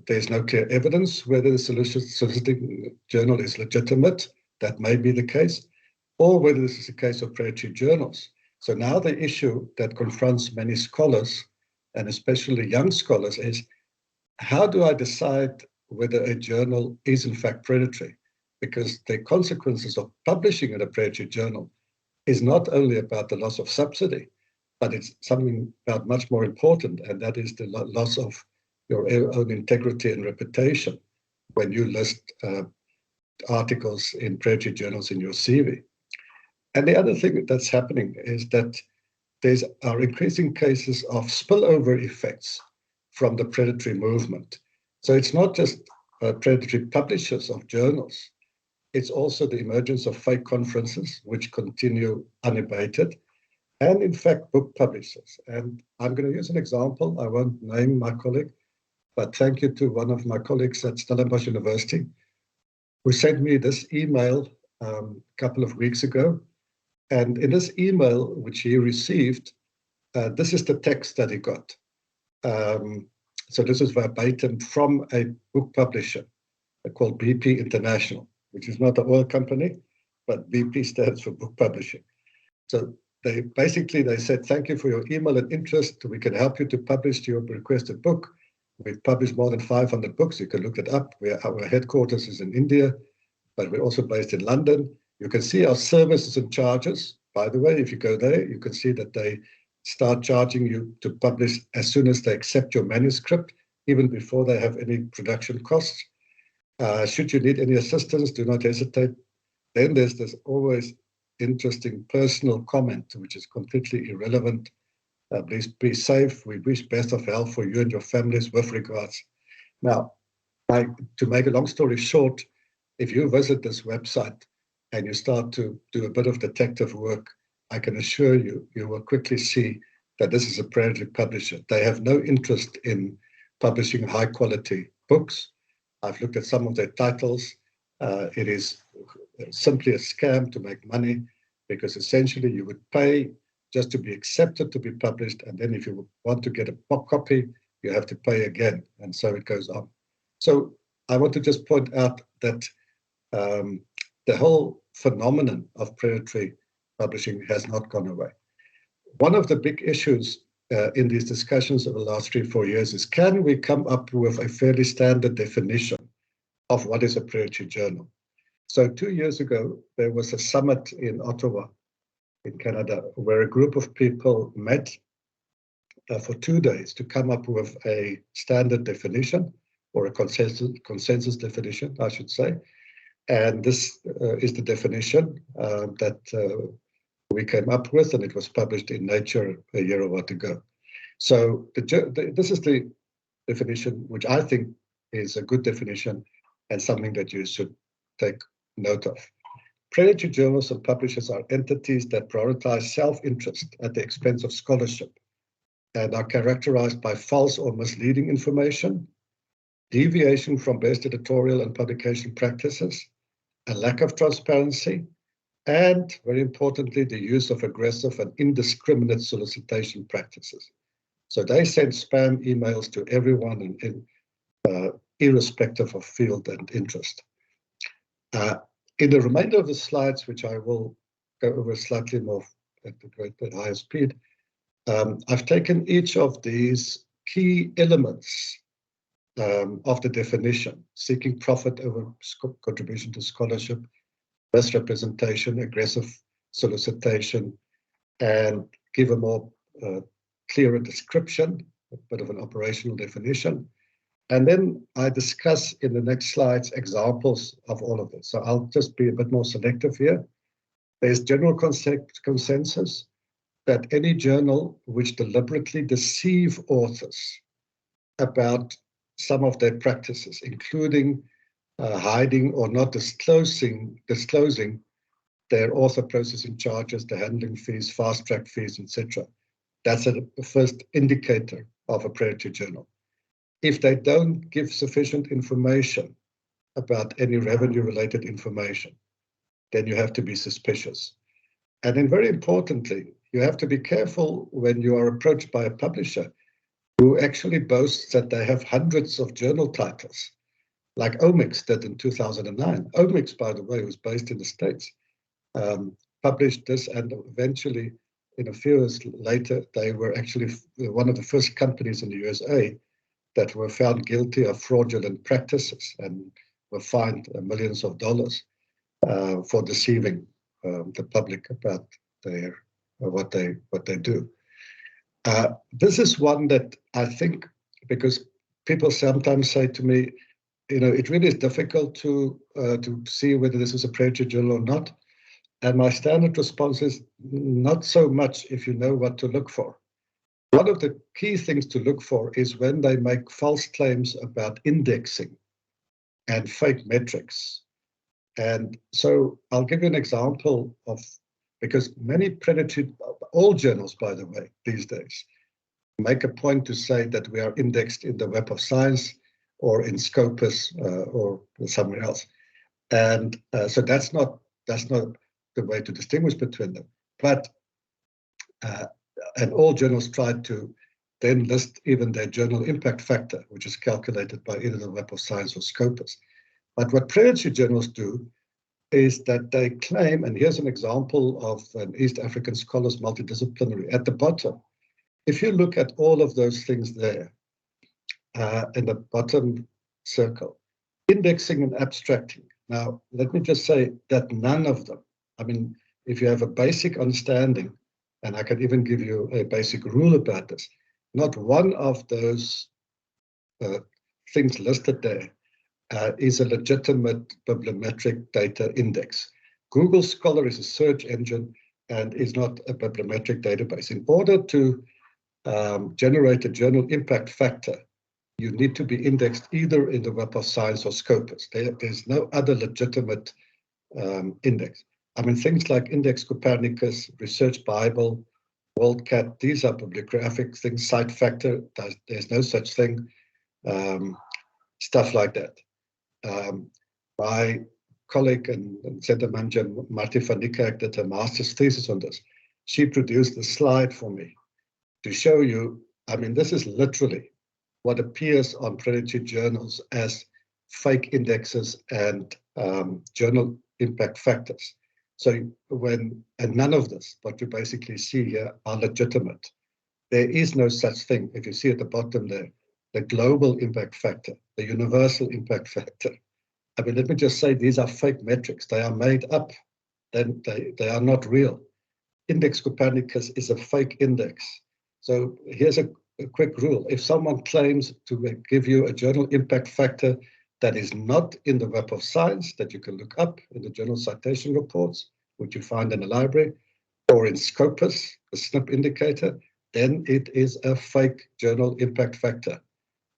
there's no clear evidence whether the soliciting journal is legitimate. That may be the case, or whether this is a case of predatory journals. So now the issue that confronts many scholars, and especially young scholars, is how do I decide whether a journal is in fact predatory? Because the consequences of publishing in a predatory journal is not only about the loss of subsidy, but it's something about much more important, and that is the loss of your own integrity and reputation when you list articles in predatory journals in your CV. And the other thing that's happening is that there are increasing cases of spillover effects from the predatory movement. So it's not just predatory publishers of journals, it's also the emergence of fake conferences, which continue unabated, and in fact, book publishers. And I'm going to use an example. I won't name my colleague, but thank you to one of my colleagues at Stellenbosch University, who sent me this email a couple of weeks ago. And in this email, which he received, this is the text that he got. So this is verbatim from a book publisher called BP International, which is not an oil company, but BP stands for book publishing. So they said, thank you for your email and interest. We can help you to publish your requested book. We've published more than 500 books. You can look it up. Our headquarters is in India, but we're also based in London. You can see our services and charges. By the way, if you go there, you can see that they start charging you to publish as soon as they accept your manuscript, even before they have any production costs. Should you need any assistance, do not hesitate. Then there's this always interesting personal comment, which is completely irrelevant. Please be safe. We wish best of health for you and your families with regards. Now, To make a long story short, if you visit this website and you start to do a bit of detective work, I can assure you, you will quickly see that this is a predatory publisher. They have no interest in publishing high quality books. I've looked at some of their titles. It is simply a scam to make money, because essentially you would pay just to be accepted to be published, and then if you want to get a pop copy, you have to pay again, and so it goes on. So I want to just point out that the whole phenomenon of predatory publishing has not gone away. One of the big issues in these discussions over the last 3-4 years is, can we come up with a fairly standard definition of what is a predatory journal? So 2 years ago, there was a summit in Ottawa, in Canada, where a group of people met for 2 days to come up with a standard definition, or a consensus definition, I should say. And this is the definition that we came up with, and it was published in Nature a year or what ago. So this is the definition, which I think is a good definition and something that you should take note of. Predatory journals and publishers are entities that prioritize self-interest at the expense of scholarship and are characterized by false or misleading information, deviation from best editorial and publication practices, a lack of transparency, and, very importantly, the use of aggressive and indiscriminate solicitation practices. So they send spam emails to everyone, irrespective of field and interest. In the remainder of the slides, which I will go over slightly more at higher speed, I've taken each of these key elements of the definition: seeking profit over contribution to scholarship, misrepresentation, aggressive solicitation, and give a more clearer description, a bit of an operational definition. And then I discuss in the next slides examples of all of this. So I'll just be a bit more selective here. There's general consensus that any journal which deliberately deceive authors about some of their practices, including hiding or not disclosing their author processing charges, the handling fees, fast track fees, etc. That's the first indicator of a predatory journal. If they don't give sufficient information about any revenue-related information, then you have to be suspicious. And then, very importantly, you have to be careful when you are approached by a publisher who actually boasts that they have hundreds of journal titles, like Omics did in 2009. Omics, by the way, was based in the States, published this, and eventually, in a few years later, they were actually one of the first companies in the USA that were found guilty of fraudulent practices and were fined millions of dollars for deceiving the public about their what they do. This is one that I think, because people sometimes say to me, you know, it really is difficult to see whether this is a predatory journal or not. And my standard response is not so much if you know what to look for. One of the key things to look for is when they make false claims about indexing and fake metrics. And so I'll give you an example of, because many predatory, all journals, by the way, these days, make a point to say that we are indexed in the Web of Science or in Scopus or somewhere else. And so that's not the way to distinguish between them. But and all journals try to then list even their journal impact factor, which is calculated by either the Web of Science or Scopus. But what predatory journals do is that they claim, and here's an example of an East African scholars multidisciplinary at the bottom. If you look at all of those things there in the bottom circle, indexing and abstracting. Now, let me just say that none of them, I mean, if you have a basic understanding, and I can even give you a basic rule about this, not one of those things listed there is a legitimate bibliometric data index. Google Scholar is a search engine and is not a bibliometric database. In order to generate a journal impact factor, you need to be indexed either in the Web of Science or Scopus. There's no other legitimate index. I mean, things like Index Copernicus, Research Bible, WorldCat, these are bibliographic things. Cite Factor, there's no such thing. Stuff like that. My colleague and center manager, Marty van Niekerk, did a master's thesis on this. She produced a slide for me to show you, I mean, this is literally what appears on predatory journals as fake indexes and journal impact factors. So and none of this, what you basically see here, are legitimate. There is no such thing. If you see at the bottom there, the global impact factor, the universal impact factor. I mean, let me just say, these are fake metrics. They are made up. Then they are not real. Index Copernicus is a fake index. So here's a quick rule. If someone claims to give you a journal impact factor that is not in the Web of Science, that you can look up in the journal citation reports, which you find in the library, or in Scopus, the SNP indicator, then it is a fake journal impact factor.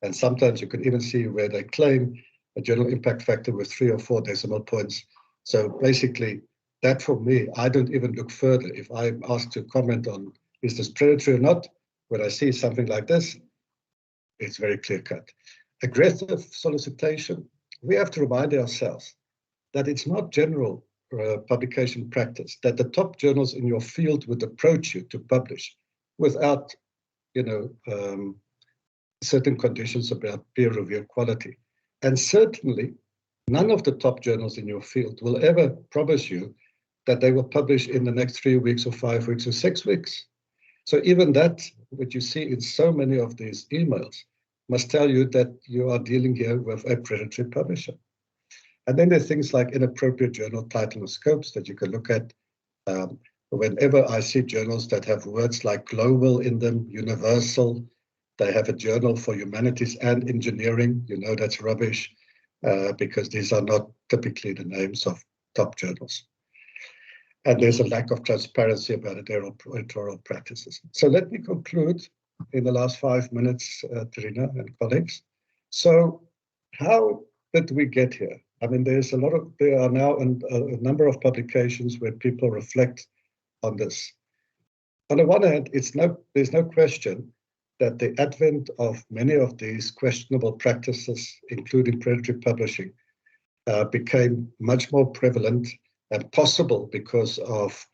And sometimes you can even see where they claim a journal impact factor with 3 or 4 decimal points. So basically, that for me, I don't even look further. If I'm asked to comment on, is this predatory or not, when I see something like this, it's very clear-cut. Aggressive solicitation, we have to remind ourselves that it's not general publication practice, that the top journals in your field would approach you to publish without, certain conditions about peer review quality. And certainly, none of the top journals in your field will ever promise you that they will publish in the next 3 weeks or 5 weeks or 6 weeks. So even that, what you see in so many of these emails, must tell you that you are dealing here with a predatory publisher. And then there are things like inappropriate journal title or scopes that you can look at. Whenever I see journals that have words like global in them, universal, they have a journal for humanities and engineering, that's rubbish, because these are not typically the names of top journals. And there's a lack of transparency about editorial practices. So let me conclude in the last 5 minutes, Trina and colleagues. So how did we get here? I mean, there are now a number of publications where people reflect on this. On the one hand, there's no question that the advent of many of these questionable practices, including predatory publishing, became much more prevalent and possible because of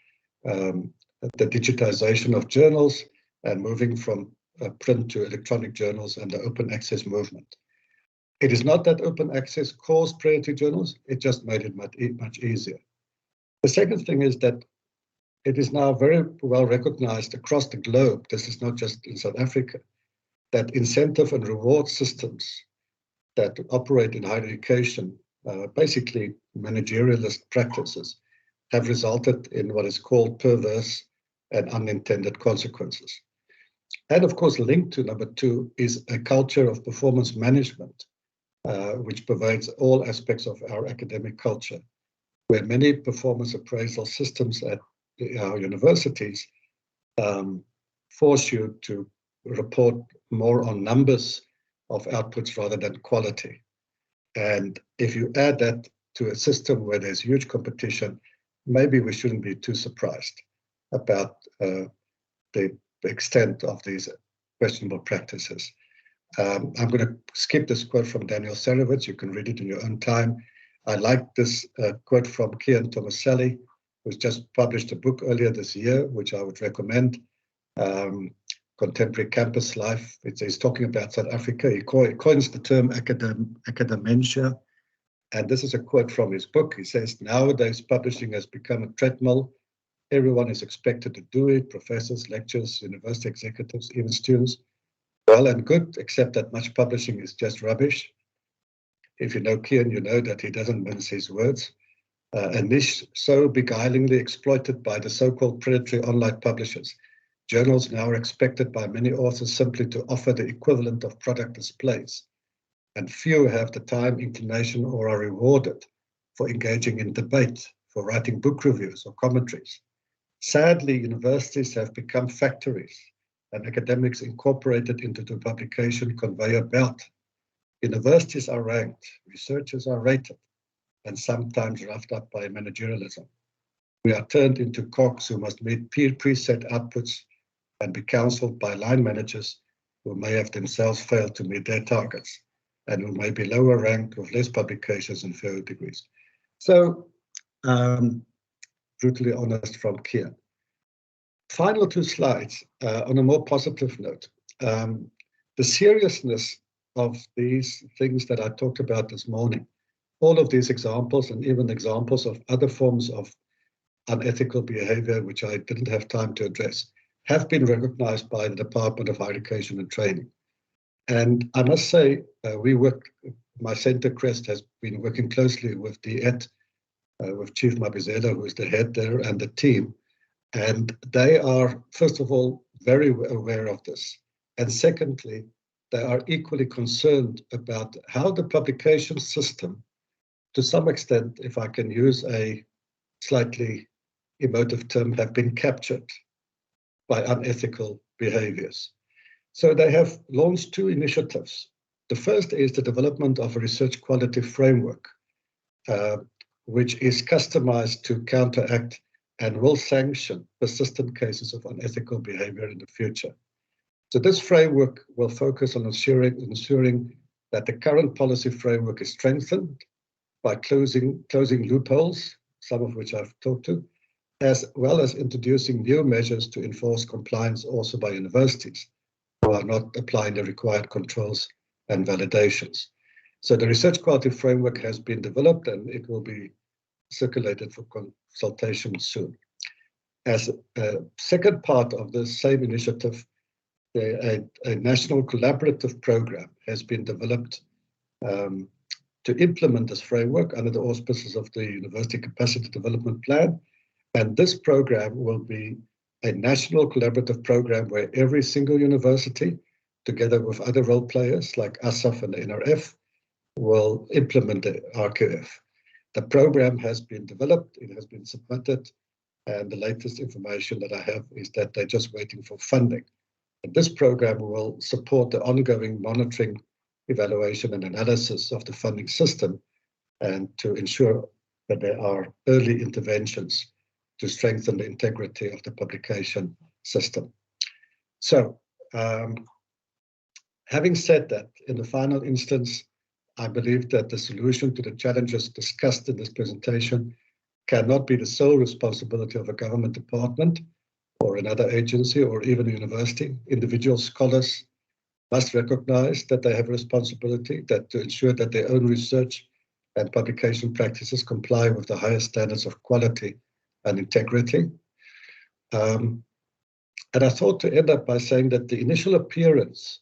the digitization of journals and moving from print to electronic journals and the open access movement. It is not that open access caused predatory journals, it just made it much easier. The second thing is that it is now very well recognized across the globe, this is not just in South Africa, that incentive and reward systems that operate in higher education, basically managerialist practices, have resulted in what is called perverse and unintended consequences. And of course, linked to number 2 is a culture of performance management, which pervades all aspects of our academic culture, where many performance appraisal systems at our universities force you to report more on numbers of outputs rather than quality. And if you add that to a system where there's huge competition, maybe we shouldn't be too surprised about the extent of these questionable practices. I'm going to skip this quote from Daniel Sarevitz. You can read it in your own time. I like this quote from Kian Tomaselli, who's just published a book earlier this year, which I would recommend, Contemporary Campus Life. He's talking about South Africa. He coins the term Dementia. And this is a quote from his book. He says, nowadays publishing has become a treadmill. Everyone is expected to do it, professors, lecturers, university executives, even students. Well and good, except that much publishing is just rubbish. If you know Kian, you know that he doesn't mince his words. A niche so beguilingly exploited by the so-called predatory online publishers. Journals now are expected by many authors simply to offer the equivalent of product displays, and few have the time, inclination, or are rewarded for engaging in debate, for writing book reviews or commentaries. Sadly, universities have become factories and academics incorporated into the publication conveyor belt. Universities are ranked, researchers are rated, and sometimes roughed up by managerialism. We are turned into cogs who must meet preset outputs and be counseled by line managers who may have themselves failed to meet their targets and who may be lower ranked with less publications and fewer degrees. So, brutally honest from Kian. Final two slides on a more positive note. The seriousness of these things that I talked about this morning, all of these examples and even examples of other forms of unethical behavior, which I didn't have time to address, have been recognized by the Department of Higher Education and Training. And I must say, my center, CREST, has been working closely with DET, with Chief Mabizela, who is the head there, and the team. And they are, first of all, very aware of this. And secondly, they are equally concerned about how the publication system, to some extent, if I can use a slightly emotive term, have been captured by unethical behaviors. So they have launched two initiatives. The first is the development of a research quality framework, which is customized to counteract and will sanction persistent cases of unethical behavior in the future. So this framework will focus on ensuring that the current policy framework is strengthened by closing loopholes, some of which I've talked to, as well as introducing new measures to enforce compliance also by universities who are not applying the required controls and validations. So the research quality framework has been developed and it will be circulated for consultation soon. As a second part of the same initiative, a national collaborative program has been developed to implement this framework under the auspices of the University Capacity Development Plan. And this program will be a national collaborative program where every single university, together with other role players like ASAF and the NRF, will implement the RQF. The program has been developed, it has been submitted, and the latest information that I have is that they're just waiting for funding. And this program will support the ongoing monitoring, evaluation, and analysis of the funding system, and to ensure that there are early interventions to strengthen the integrity of the publication system. So, having said that, in the final instance, I believe that the solution to the challenges discussed in this presentation cannot be the sole responsibility of a government department or another agency or even a university. Individual scholars must recognize that they have a responsibility to ensure that their own research and publication practices comply with the highest standards of quality and integrity. And I thought to end up by saying that the initial appearance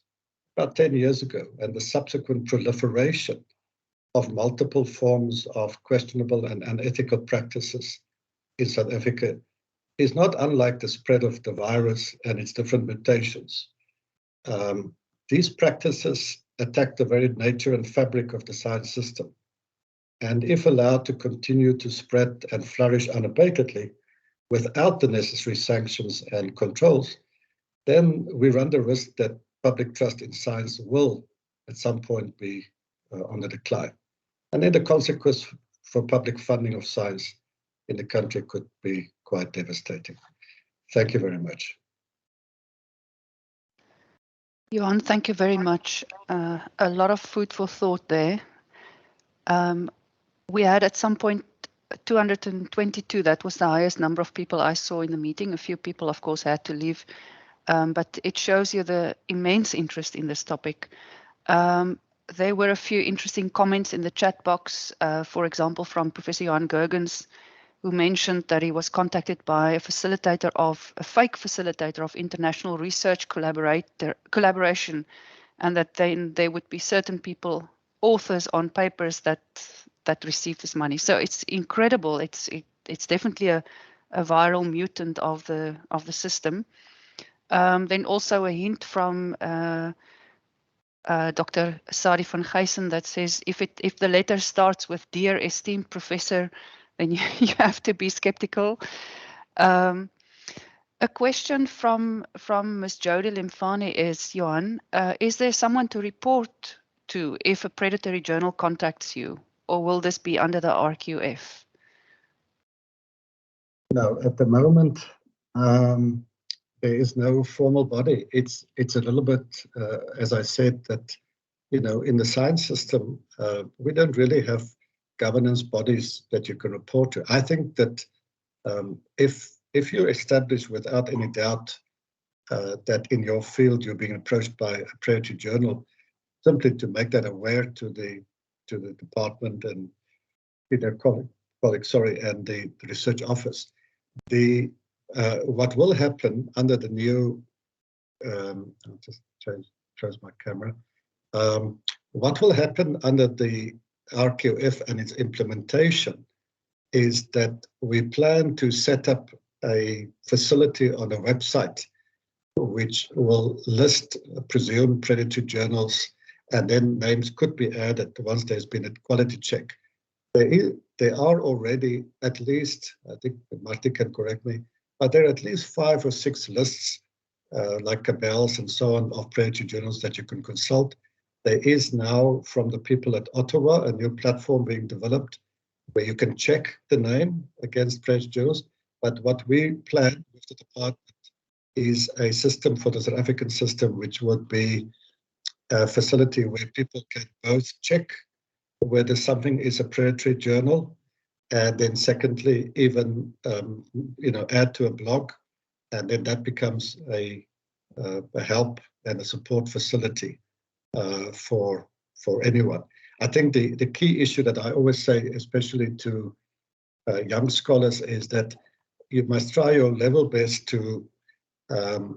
about 10 years ago and the subsequent proliferation of multiple forms of questionable and unethical practices in South Africa is not unlike the spread of the virus and its different mutations. These practices attack the very nature and fabric of the science system. And if allowed to continue to spread and flourish unabatedly without the necessary sanctions and controls, then we run the risk that public trust in science will at some point be on the decline. And then the consequence for public funding of science in the country could be quite devastating. Thank you very much. Johann, thank you very much. A lot of food for thought there. We had at some point 222. That was the highest number of people I saw in the meeting. A few people, of course, had to leave. But it shows you the immense interest in this topic. There were a few interesting comments in the chat box, for example, from Professor Johan Gergens, who mentioned that he was contacted by a fake facilitator of international research collaboration, and that then there would be certain people, authors on papers that received this money. So it's incredible. It's definitely a viral mutant of the system. Then also a hint from Dr. Sadi van Gijssen that says if the letter starts with "Dear esteemed professor," then you have to be skeptical. A question from Ms. Jody Limfani is, Johann, is there someone to report to if a predatory journal contacts you, or will this be under the RQF? No, at the moment, there is no formal body. It's a little bit, as I said, that, you know, in the science system, we don't really have governance bodies that you can report to. I think that if you establish without any doubt that in your field you're being approached by a predatory journal, simply to make that aware to the department and colleagues, and the research office. What will happen under the new, I'll just change my camera. What will happen under the RQF and its implementation is that we plan to set up a facility on a website which will list presumed predatory journals, and then names could be added once there's been a quality check. There are already at least, I think Marty can correct me, but there are at least 5 or 6 lists, like cabals and so on, of predatory journals that you can consult. There is now, from the people at Ottawa, a new platform being developed where you can check the name against predatory journals. But what we plan with the department is a system for the South African system, which would be a facility where people can both check whether something is a predatory journal, and then secondly, even add to a blog, and then that becomes a help and a support facility for anyone. I think the key issue that I always say, especially to young scholars, is that you must try your level best to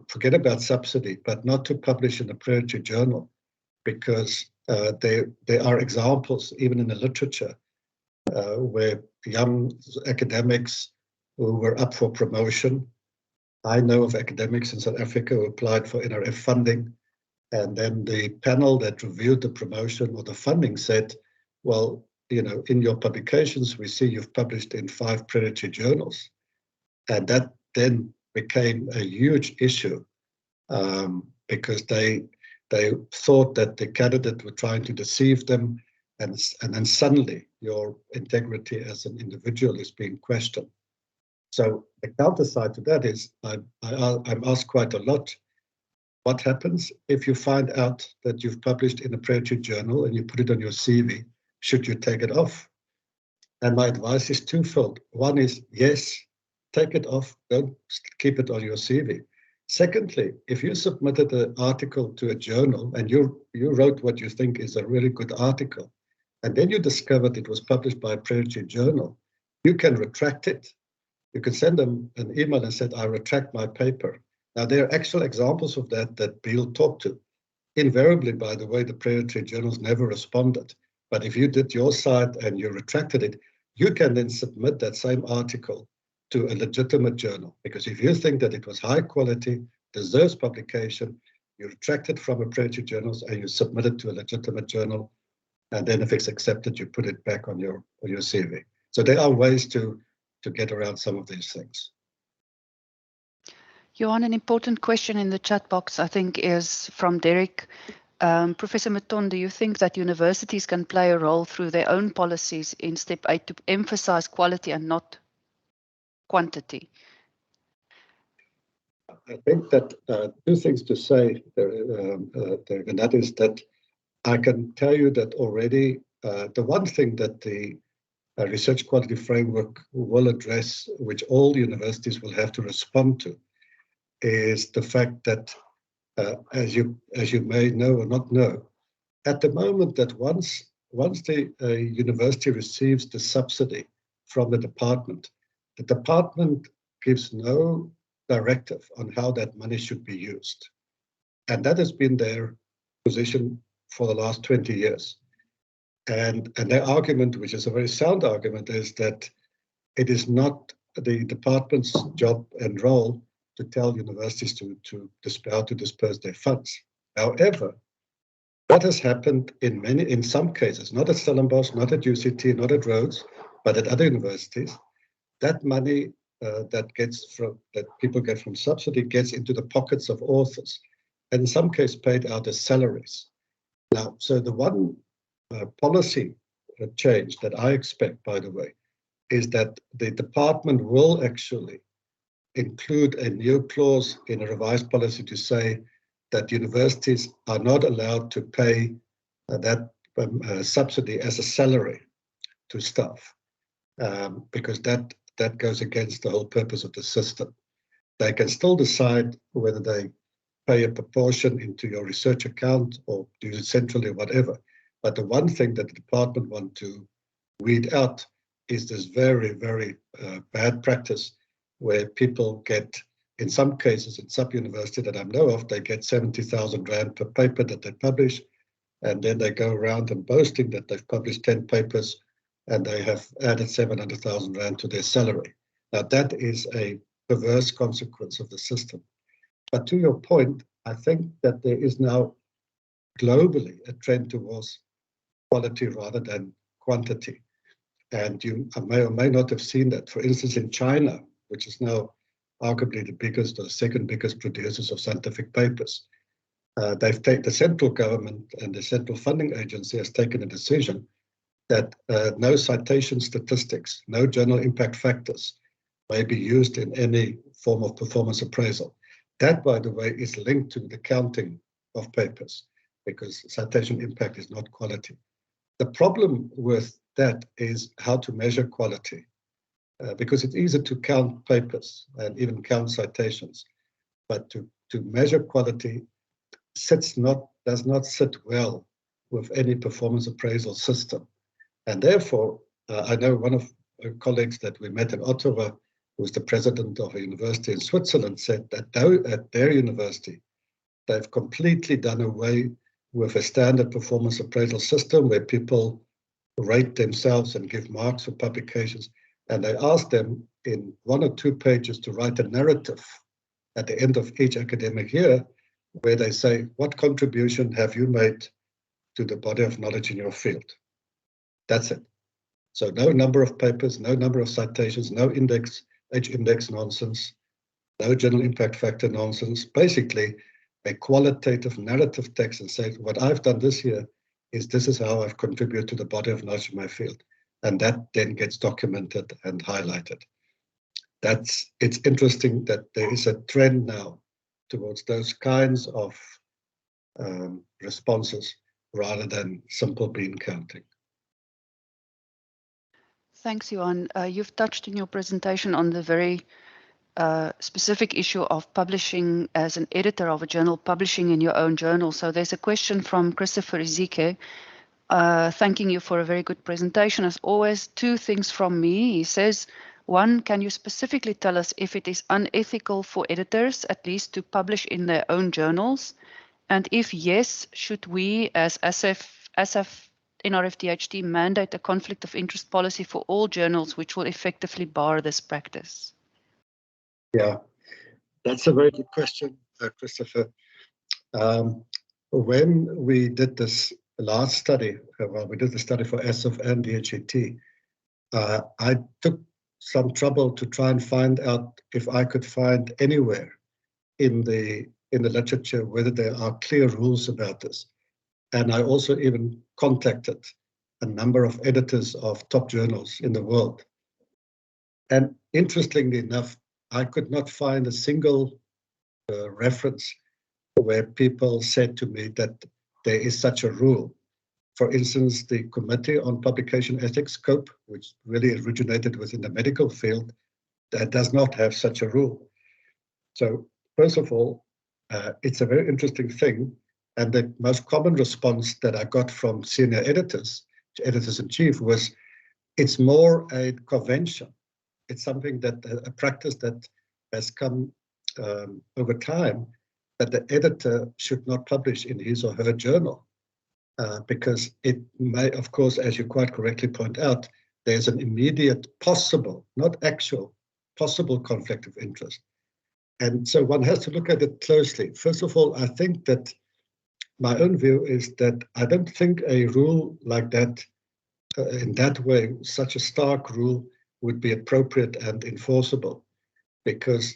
forget about subsidy, but not to publish in a predatory journal, because there are examples, even in the literature, where young academics who were up for promotion. I know of academics in South Africa who applied for NRF funding, and then the panel that reviewed the promotion or the funding said, well, in your publications, we see you've published in 5 predatory journals. And that then became a huge issue because they thought that the candidate were trying to deceive them, and then suddenly your integrity as an individual is being questioned. So the counter side to that is I'm asked quite a lot, what happens if you find out that you've published in a predatory journal and you put it on your CV? Should you take it off? And my advice is twofold. One is, yes, take it off, don't keep it on your CV. Secondly, if you submitted an article to a journal and you wrote what you think is a really good article, and then you discovered it was published by a predatory journal, you can retract it. You can send them an email and say, I retract my paper. Now, there are actual examples of that Beale talked to. Invariably, by the way, the predatory journals never responded. But if you did your side and you retracted it, you can then submit that same article to a legitimate journal. Because if you think that it was high quality, deserves publication, you retract it from a predatory journals and you submit it to a legitimate journal. And then if it's accepted, you put it back on your CV. So there are ways to get around some of these things. Johann, an important question in the chat box, I think, is from Derek. Professor Mouton, do you think that universities can play a role through their own policies in step 8 to emphasize quality and not quantity? I think that 2 things to say there, and that is that I can tell you that already the one thing that the research quality framework will address, which all universities will have to respond to, is the fact that, as you may know or not know, at the moment that once the university receives the subsidy from the department gives no directive on how that money should be used. And that has been their position for the last 20 years. And their argument, which is a very sound argument, is that it is not the department's job and role to tell universities to disperse their funds. However, what has happened in some cases, not at Stellenbosch, not at UCT, not at Rhodes, but at other universities, that money that people get from subsidy gets into the pockets of authors, and in some cases paid out as salaries. Now, so the one policy change that I expect, by the way, is that the department will actually include a new clause in a revised policy to say that universities are not allowed to pay that subsidy as a salary to staff, because that goes against the whole purpose of the system. They can still decide whether they pay a proportion into your research account or do it centrally or whatever. But the one thing that the department want to weed out is this very, very bad practice where people get, in some cases, in some university that I know of, they get 70,000 Rand per paper that they publish, and then they go around and boasting that they've published 10 papers and they have added 700,000 Rand to their salary. Now, that is a perverse consequence of the system. But to your point, I think that there is now globally a trend towards quality rather than quantity. And you may or may not have seen that. For instance, in China, which is now arguably the biggest or second biggest producers of scientific papers, the central government and the central funding agency has taken a decision that no citation statistics, no journal impact factors may be used in any form of performance appraisal. That, by the way, is linked to the counting of papers because citation impact is not quality. The problem with that is how to measure quality, because it's easy to count papers and even count citations, but to measure quality does not sit well with any performance appraisal system. And therefore, I know one of our colleagues that we met in Ottawa, who was the president of a university in Switzerland, said that at their university, they've completely done away with a standard performance appraisal system where people rate themselves and give marks for publications. And they asked them in 1 or 2 pages to write a narrative at the end of each academic year where they say, what contribution have you made to the body of knowledge in your field? That's it. So no number of papers, no number of citations, no H-index nonsense, no journal impact factor nonsense. Basically, a qualitative narrative text and say, what I've done this year is this is how I've contributed to the body of knowledge in my field. And that then gets documented and highlighted. It's interesting that there is a trend now towards those kinds of responses rather than simple bean counting. Thanks, Johann. You've touched in your presentation on the very specific issue of publishing as an editor of a journal, publishing in your own journal. So there's a question from Christopher Ezeke, thanking you for a very good presentation. As always, 2 things from me. He says, 1, can you specifically tell us if it is unethical for editors, at least, to publish in their own journals? And if yes, should we, as ASAF NRF-DHT, mandate a conflict of interest policy for all journals, which will effectively bar this practice? Yeah, that's a very good question, Christopher. When we did this last study, we did the study for ASAF and DHT, I took some trouble to try and find out if I could find anywhere in the literature whether there are clear rules about this. And I also even contacted a number of editors of top journals in the world. And interestingly enough, I could not find a single reference where people said to me that there is such a rule. For instance, the Committee on Publication Ethics, COPE, which really originated within the medical field, that does not have such a rule. So first of all, it's a very interesting thing. And the most common response that I got from senior editors-in-chief, was it's more a convention. It's something that a practice that has come over time, that the editor should not publish in his or her journal because it may, of course, as you quite correctly point out, there's an immediate possible, not actual, possible conflict of interest. And so one has to look at it closely. First of all, I think that my own view is that I don't think a rule like that, in that way, such a stark rule, would be appropriate and enforceable. because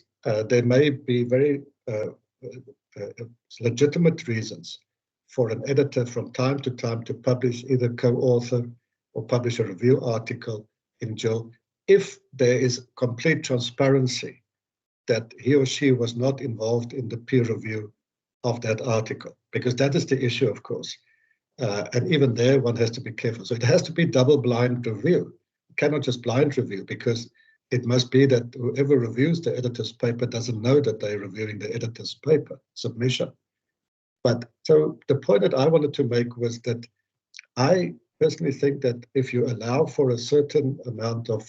there may be very legitimate reasons for an editor from time to time to publish either co-author or publish a review article in journal if there is complete transparency that he or she was not involved in the peer review of that article, because that is the issue, of course. And even there, one has to be careful. So it has to be double-blind review. You cannot just blind review, because it must be that whoever reviews the editor's paper doesn't know that they're reviewing the editor's paper submission. But so the point that I wanted to make was that I personally think that if you allow for a certain amount of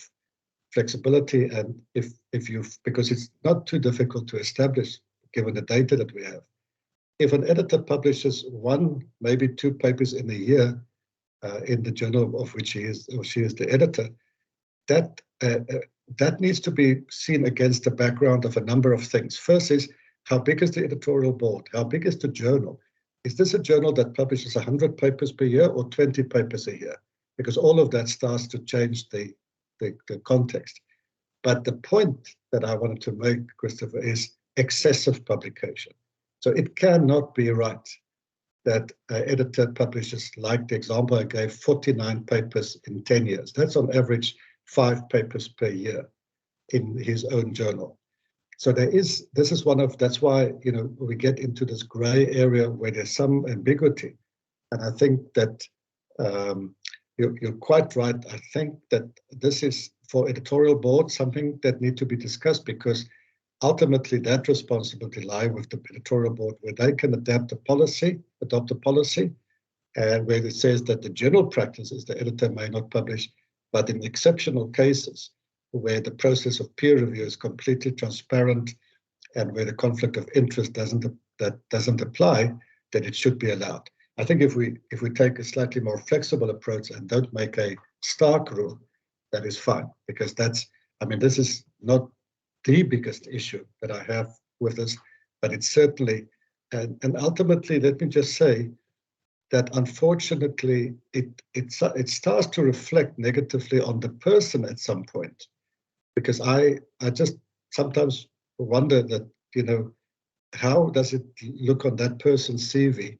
flexibility, and if you, because it's not too difficult to establish given the data that we have, if an editor publishes one, maybe two papers in a year in the journal of which he is or she is the editor, that needs to be seen against the background of a number of things. First is, how big is the editorial board? How big is the journal? Is this a journal that publishes 100 papers per year or 20 papers a year? Because all of that starts to change the context. But the point that I wanted to make, Christopher, is excessive publication. So it cannot be right that an editor publishes, like the example I gave, 49 papers in 10 years. That's on average 5 papers per year in his own journal. So this is one of, that's why, we get into this gray area where there's some ambiguity. And I think that you're quite right. I think that this is, for editorial board, something that need to be discussed, because ultimately that responsibility lies with the editorial board, where they can adopt a policy, and where it says that the general practice is the editor may not publish, but in exceptional cases where the process of peer review is completely transparent and where the conflict of interest doesn't apply, then it should be allowed. I think if we take a slightly more flexible approach and don't make a stark rule, that is fine, because this is not the biggest issue that I have with this, but it's certainly, and ultimately, let me just say that unfortunately, it starts to reflect negatively on the person at some point, because I just sometimes wonder that, how does it look on that person's CV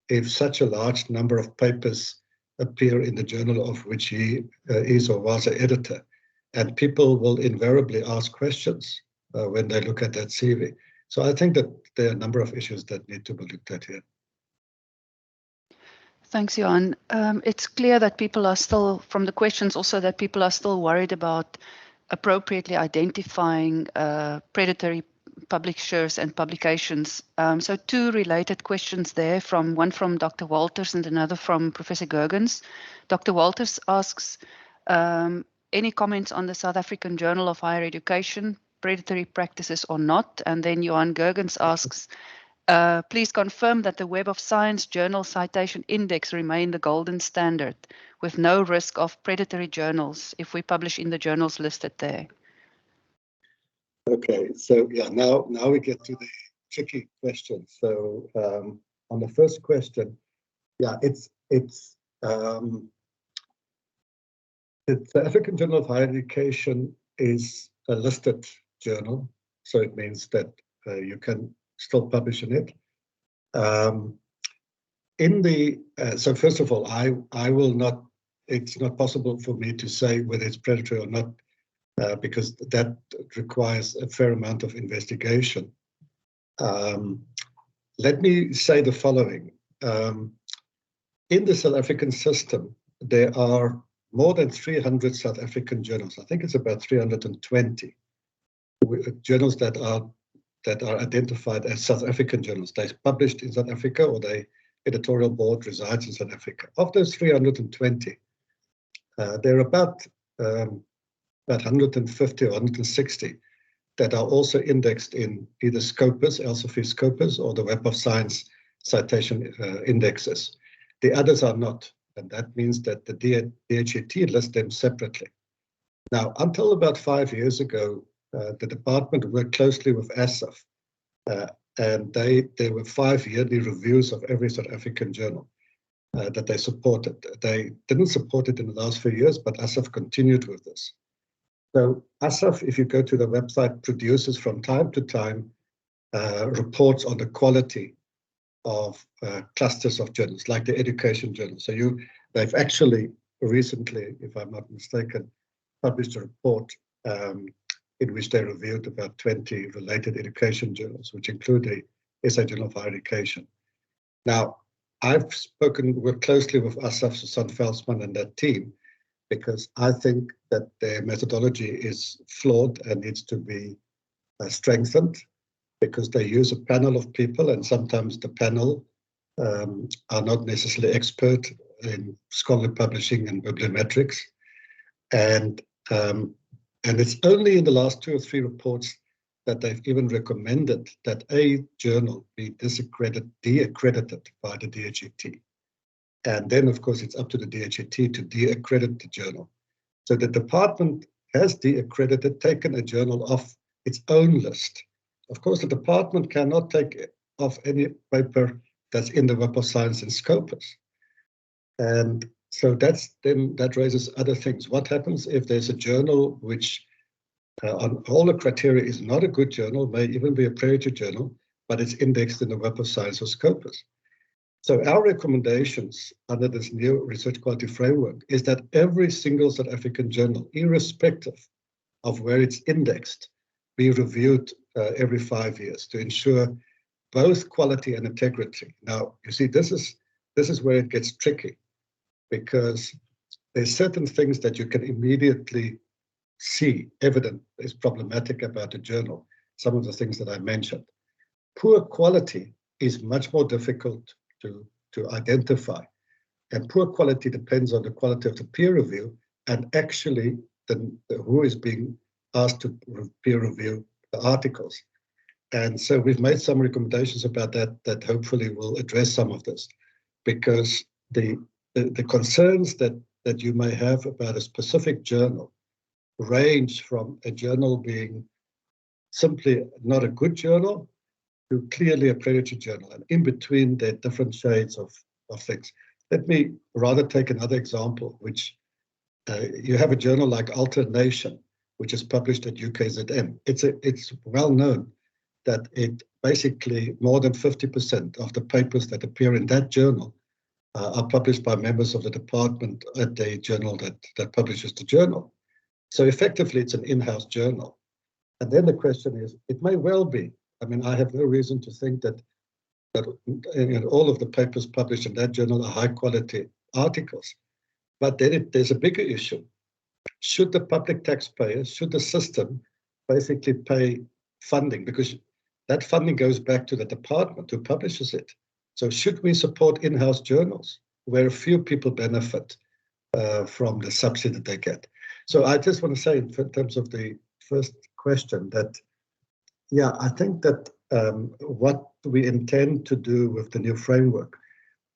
if such a large number of papers appear in the journal of which he is or was an editor? And people will invariably ask questions when they look at that CV. So I think that there are a number of issues that need to be looked at here. Thanks, Johann. It's clear that people are still, from the questions also, that people are still worried about appropriately identifying predatory publishers and publications. So 2 related questions there, one from Dr. Walters and another from Professor Gergens. Dr. Walters asks, any comments on the South African Journal of Higher Education, predatory practices or not? And then Johann Gergens asks, please confirm that the Web of Science Journal Citation Index remain the golden standard with no risk of predatory journals if we publish in the journals listed there. Okay, so yeah, now we get to the tricky question. So on the first question, yeah, it's the African Journal of Higher Education is a listed journal, so it means that you can still publish in it. So first of all, I will not. It's not possible for me to say whether it's predatory or not, because that requires a fair amount of investigation. Let me say the following: in the South African system, there are more than 300 South African journals. I think it's about 320 journals that are identified as South African journals. They're published in South Africa, or the editorial board resides in South Africa. Of those 320, there are about 150 or 160 that are also indexed in either Scopus, Elsevier Scopus, or the Web of Science citation indexes. The others are not, and that means that the DHET lists them separately. Now, until about 5 years ago, the department worked closely with ASAF, and there were 5 yearly reviews of every South African journal that they supported. They didn't support it in the last few years, but ASAF continued with this. So ASAF, if you go to the website, produces from time to time reports on the quality of clusters of journals, like the education journals. So they've actually recently, if I'm not mistaken, published a report in which they reviewed about 20 related education journals, which include the SA Journal of Higher Education. Now, I've worked closely with Asaf, Susan Felsman, and that team, because I think that their methodology is flawed and needs to be strengthened, because they use a panel of people, and sometimes the panel are not necessarily expert in scholarly publishing and bibliometrics. And it's only in the last 2 or 3 reports that they've even recommended that a journal be de-accredited by the DHET. And then, of course, it's up to the DHET to de-accredit the journal. So the department has de-accredited, taken a journal off its own list. Of course, the department cannot take off any paper that's in the Web of Science and Scopus. And so that raises other things. What happens if there's a journal which on all the criteria is not a good journal, may even be a predatory journal, but it's indexed in the Web of Science or Scopus? So our recommendations under this new research quality framework is that every single South African journal, irrespective of where it's indexed, be reviewed every 5 years to ensure both quality and integrity. Now, you see, this is where it gets tricky, because there's certain things that you can immediately see evident is problematic about the journal. Some of the things that I mentioned. Poor quality is much more difficult to identify, and poor quality depends on the quality of the peer review and actually who is being asked to peer review the articles. And so we've made some recommendations about that hopefully will address some of this, because the concerns that you may have about a specific journal range from a journal being simply not a good journal to clearly a predatory journal, and in between there are different shades of things. Let me rather take another example, which you have a journal like Alternation, which is published at UKZM. It's well known that it basically more than 50% of the papers that appear in that journal are published by members of the department at the journal that publishes the journal. So effectively, it's an in-house journal. And then the question is, it may well be. I mean, I have no reason to think that all of the papers published in that journal are high-quality articles. But then there's a bigger issue. Should the public taxpayers, should the system basically pay funding? Because that funding goes back to the department who publishes it. So should we support in-house journals where a few people benefit from the subsidy that they get? So I just want to say, in terms of the first question, that, yeah, I think that what we intend to do with the new framework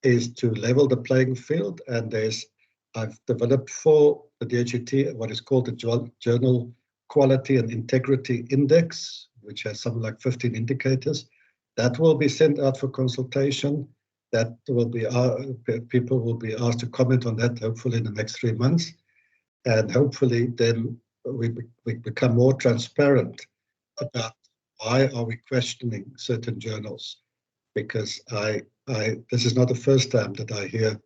is to level the playing field. And I've developed for the DHET what is called the Journal Quality and Integrity Index, which has something like 15 indicators. That will be sent out for consultation. That will be people will be asked to comment on that, hopefully in the next 3 months. And hopefully then we become more transparent about why are we questioning certain journals, because this is not the first time that I hear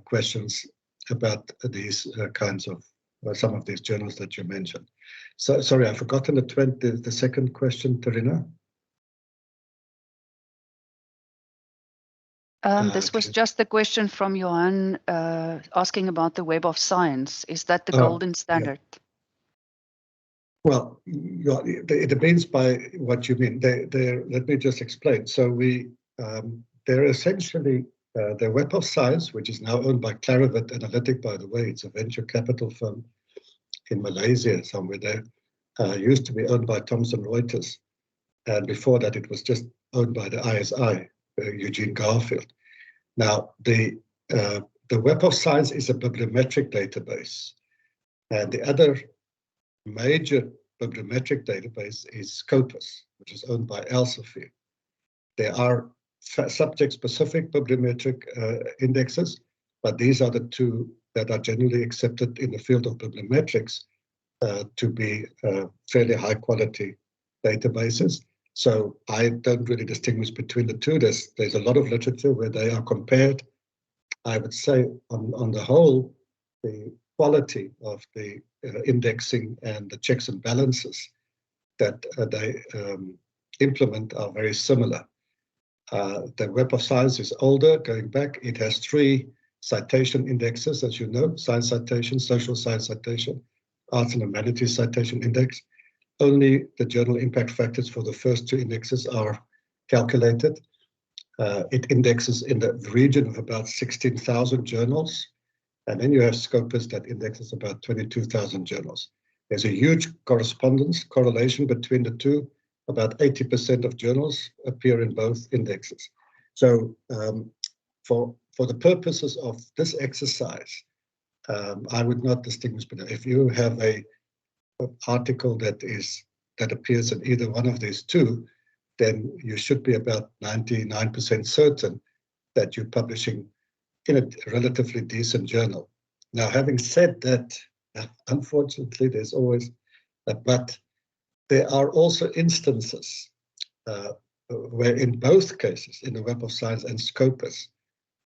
questions about these kinds of some of these journals that you mentioned. So sorry, I've forgotten the second question, Terina. This was just a question from Johann asking about the Web of Science. Is that the golden standard? Yeah. Well, it depends by what you mean. Let me just explain. So they're essentially the Web of Science, which is now owned by Clarified Analytic, by the way. It's a venture capital firm in Malaysia, somewhere there. Used to be owned by Thomson Reuters. And before that, it was just owned by the ISI, Eugene Garfield. Now, the Web of Science is a bibliometric database. And the other major bibliometric database is Scopus, which is owned by Elsevier. There are subject-specific bibliometric indexes, but these are the two that are generally accepted in the field of bibliometrics. to be fairly high quality databases. So I don't really distinguish between the two. There's a lot of literature where they are compared. I would say on the whole, the quality of the indexing and the checks and balances that they implement are very similar. The Web of Science is older, going back. It has 3 citation indexes, as you know: science citation, social science citation, arts and humanities citation index. Only the journal impact factors for the first 2 indexes are calculated. It indexes in the region of about 16,000 journals. And then you have Scopus that indexes about 22,000 journals. There's a huge correlation between the two. About 80% of journals appear in both indexes. So for the purposes of this exercise, I would not distinguish between. If you have an article that appears in either one of these two, then you should be about 99% certain that you're publishing in a relatively decent journal. Now, having said that, unfortunately, there's always a but. There are also instances where in both cases, in the Web of Science and Scopus,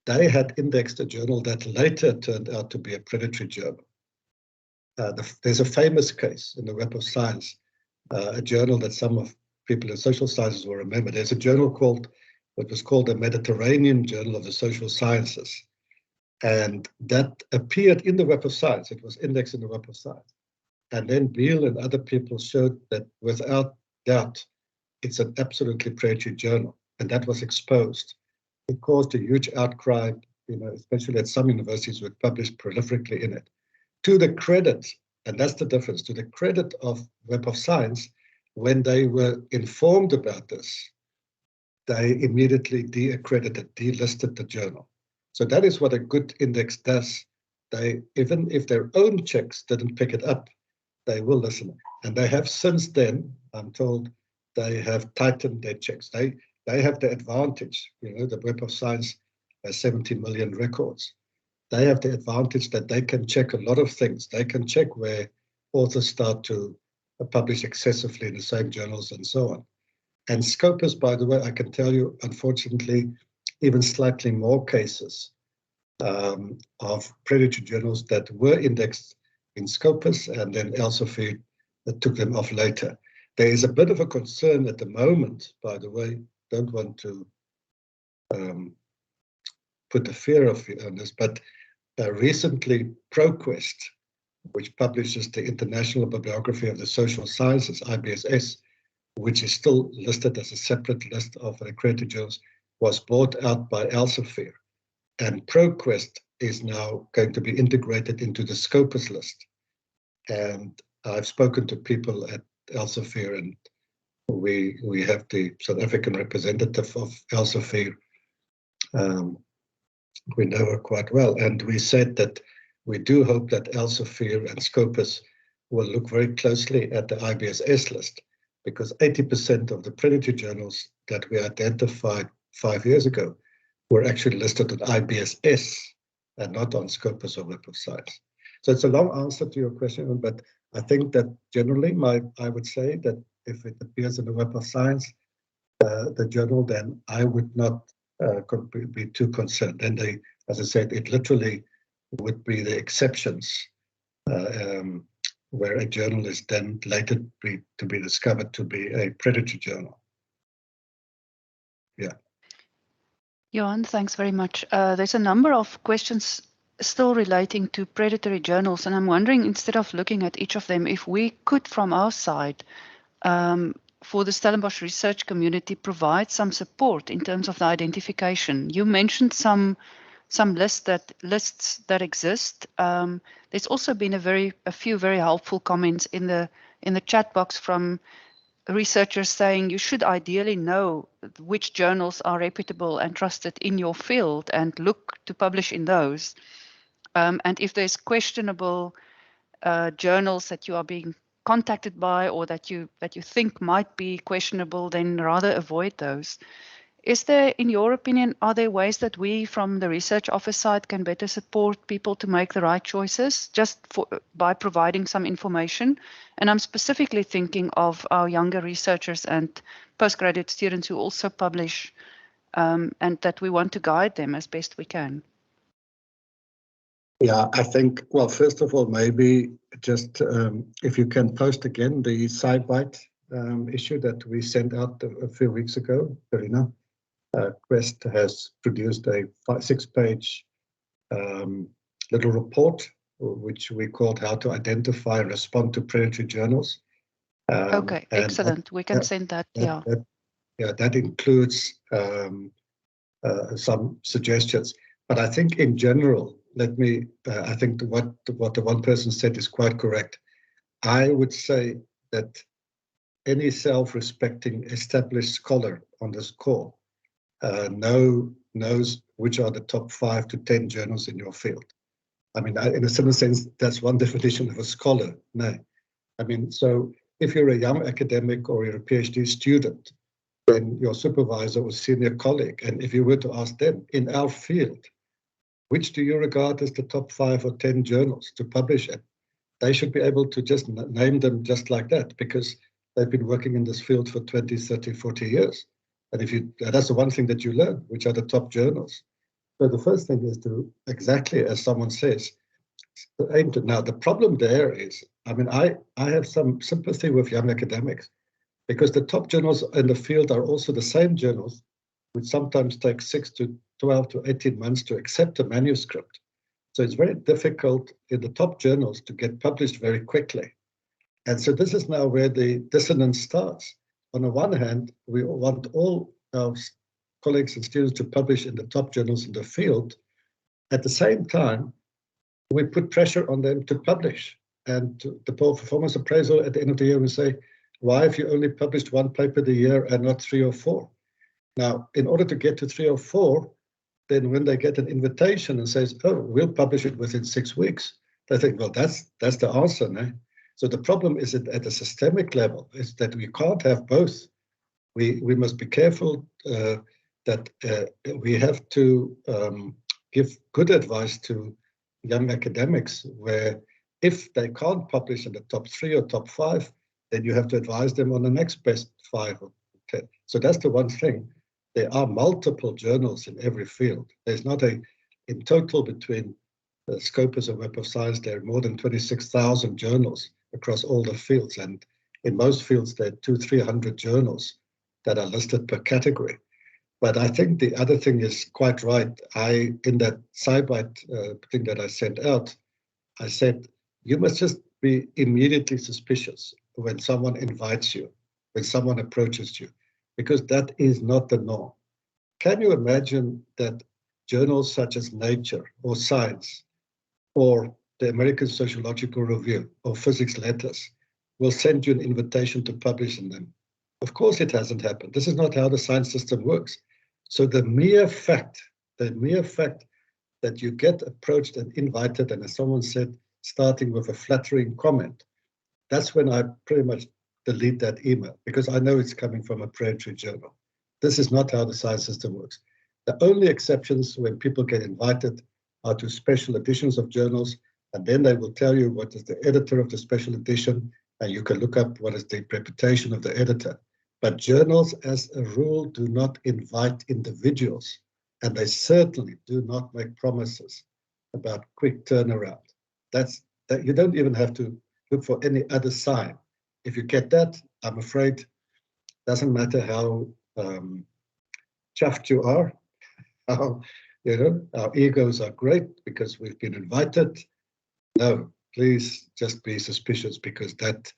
they had indexed a journal that later turned out to be a predatory journal. There's a famous case in the Web of Science, a journal that some of people in social sciences will remember. There's a journal what was called the Mediterranean Journal of the Social Sciences. And that appeared in the Web of Science. It was indexed in the Web of Science. And then Beale and other people showed that without doubt, it's an absolutely predatory journal. And that was exposed. It caused a huge outcry, especially at some universities which published prolifically in it. To the credit, and that's the difference, to the credit of Web of Science, when they were informed about this, they immediately delisted the journal. So that is what a good index does. They, even if their own checks didn't pick it up, they will listen. And they have since then, I'm told, they have tightened their checks. They have the advantage, the Web of Science has 70 million records. They have the advantage that they can check a lot of things. They can check where authors start to publish excessively in the same journals and so on. And Scopus, by the way, I can tell you, unfortunately, even slightly more cases of predatory journals that were indexed in Scopus and then Elsevier took them off later. There is a bit of a concern at the moment, by the way, don't want to put the fear of you on this, but recently ProQuest, which publishes the International Bibliography of the Social Sciences, IBSS, which is still listed as a separate list of accredited journals, was bought out by Elsevier. And ProQuest is now going to be integrated into the Scopus list. And I've spoken to people at Elsevier, and we have the South African representative of Elsevier. We know her quite well. And we said that we do hope that Elsevier and Scopus will look very closely at the IBSS list, because 80% of the predatory journals that we identified 5 years ago were actually listed on IBSS and not on Scopus or Web of Science. So it's a long answer to your question, but I think that generally I would say that if it appears in the Web of Science, the journal, then I would not be too concerned. And they, as I said, it literally would be the exceptions where a journal is then later to be discovered to be a predatory journal. Yeah. Johann, thanks very much. There's a number of questions still relating to predatory journals, and I'm wondering, instead of looking at each of them, if we could, from our side, for the Stellenbosch research community, provide some support in terms of the identification. You mentioned some lists that exist. There's also been a few very helpful comments in the chat box from researchers saying you should ideally know which journals are reputable and trusted in your field and look to publish in those. And if there's questionable journals that you are being contacted by or that you think might be questionable, then rather avoid those. Is there, in your opinion, are there ways that we from the research office side can better support people to make the right choices just by providing some information? And I'm specifically thinking of our younger researchers and postgraduate students who also publish, and that we want to guide them as best we can. Yeah, I think, well, first of all, maybe just if you can post again the SciBite issue that we sent out a few weeks ago, Verena. Quest has produced a 6-page little report, which we called How to Identify and Respond to Predatory Journals. Okay, excellent. We can send that, yeah. That includes some suggestions. But I think in general, I think what the one person said is quite correct. I would say that any self-respecting established scholar on this call knows which are the top 5 to 10 journals in your field. I mean, in a similar sense, that's one definition of a scholar. No, I mean, so if you're a young academic or you're a PhD student, then your supervisor or senior colleague, and if you were to ask them, in our field, which do you regard as the top 5 or 10 journals to publish in? They should be able to just name them just like that, because they've been working in this field for 20, 30, 40 years. And that's the one thing that you learn, which are the top journals. So the first thing is to, exactly as someone says, aim to. Now, the problem there is, I mean, I have some sympathy with young academics, because the top journals in the field are also the same journals, which sometimes take 6 to 12 to 18 months to accept a manuscript. So it's very difficult in the top journals to get published very quickly. And so this is now where the dissonance starts. On the one hand, we want all our colleagues and students to publish in the top journals in the field. At the same time, we put pressure on them to publish. And the performance appraisal at the end of the year will say, why have you only published 1 paper a year and not 3 or 4? Now, in order to get to 3 or 4, then when they get an invitation and says, oh, we'll publish it within 6 weeks, they think, well, that's the answer, no? So the problem is at a systemic level, is that we can't have both. We must be careful that we have to give good advice to young academics, where if they can't publish in the top 3 or top 5, then you have to advise them on the next best 5 or 10. So that's the one thing. There are multiple journals in every field. There's not in total between Scopus and Web of Science, there are more than 26,000 journals across all the fields. And in most fields, there are 200-300 journals that are listed per category. But I think the other thing is quite right. In that SciBite thing that I sent out, I said, you must just be immediately suspicious when someone invites you, when someone approaches you, because that is not the norm. Can you imagine that journals such as Nature or Science or the American Sociological Review or Physics Letters will send you an invitation to publish in them? Of course it hasn't happened. This is not how the science system works. So the mere fact that you get approached and invited, and as someone said, starting with a flattering comment, that's when I pretty much delete that email, because I know it's coming from a predatory journal. This is not how the science system works. The only exceptions when people get invited are to special editions of journals, and then they will tell you what is the editor of the special edition, and you can look up what is the reputation of the editor. But journals, as a rule, do not invite individuals, and they certainly do not make promises about quick turnaround. That you don't even have to look for any other sign. If you get that, I'm afraid, doesn't matter how chuffed you are, how our egos are great because we've been invited. No, please just be suspicious, because that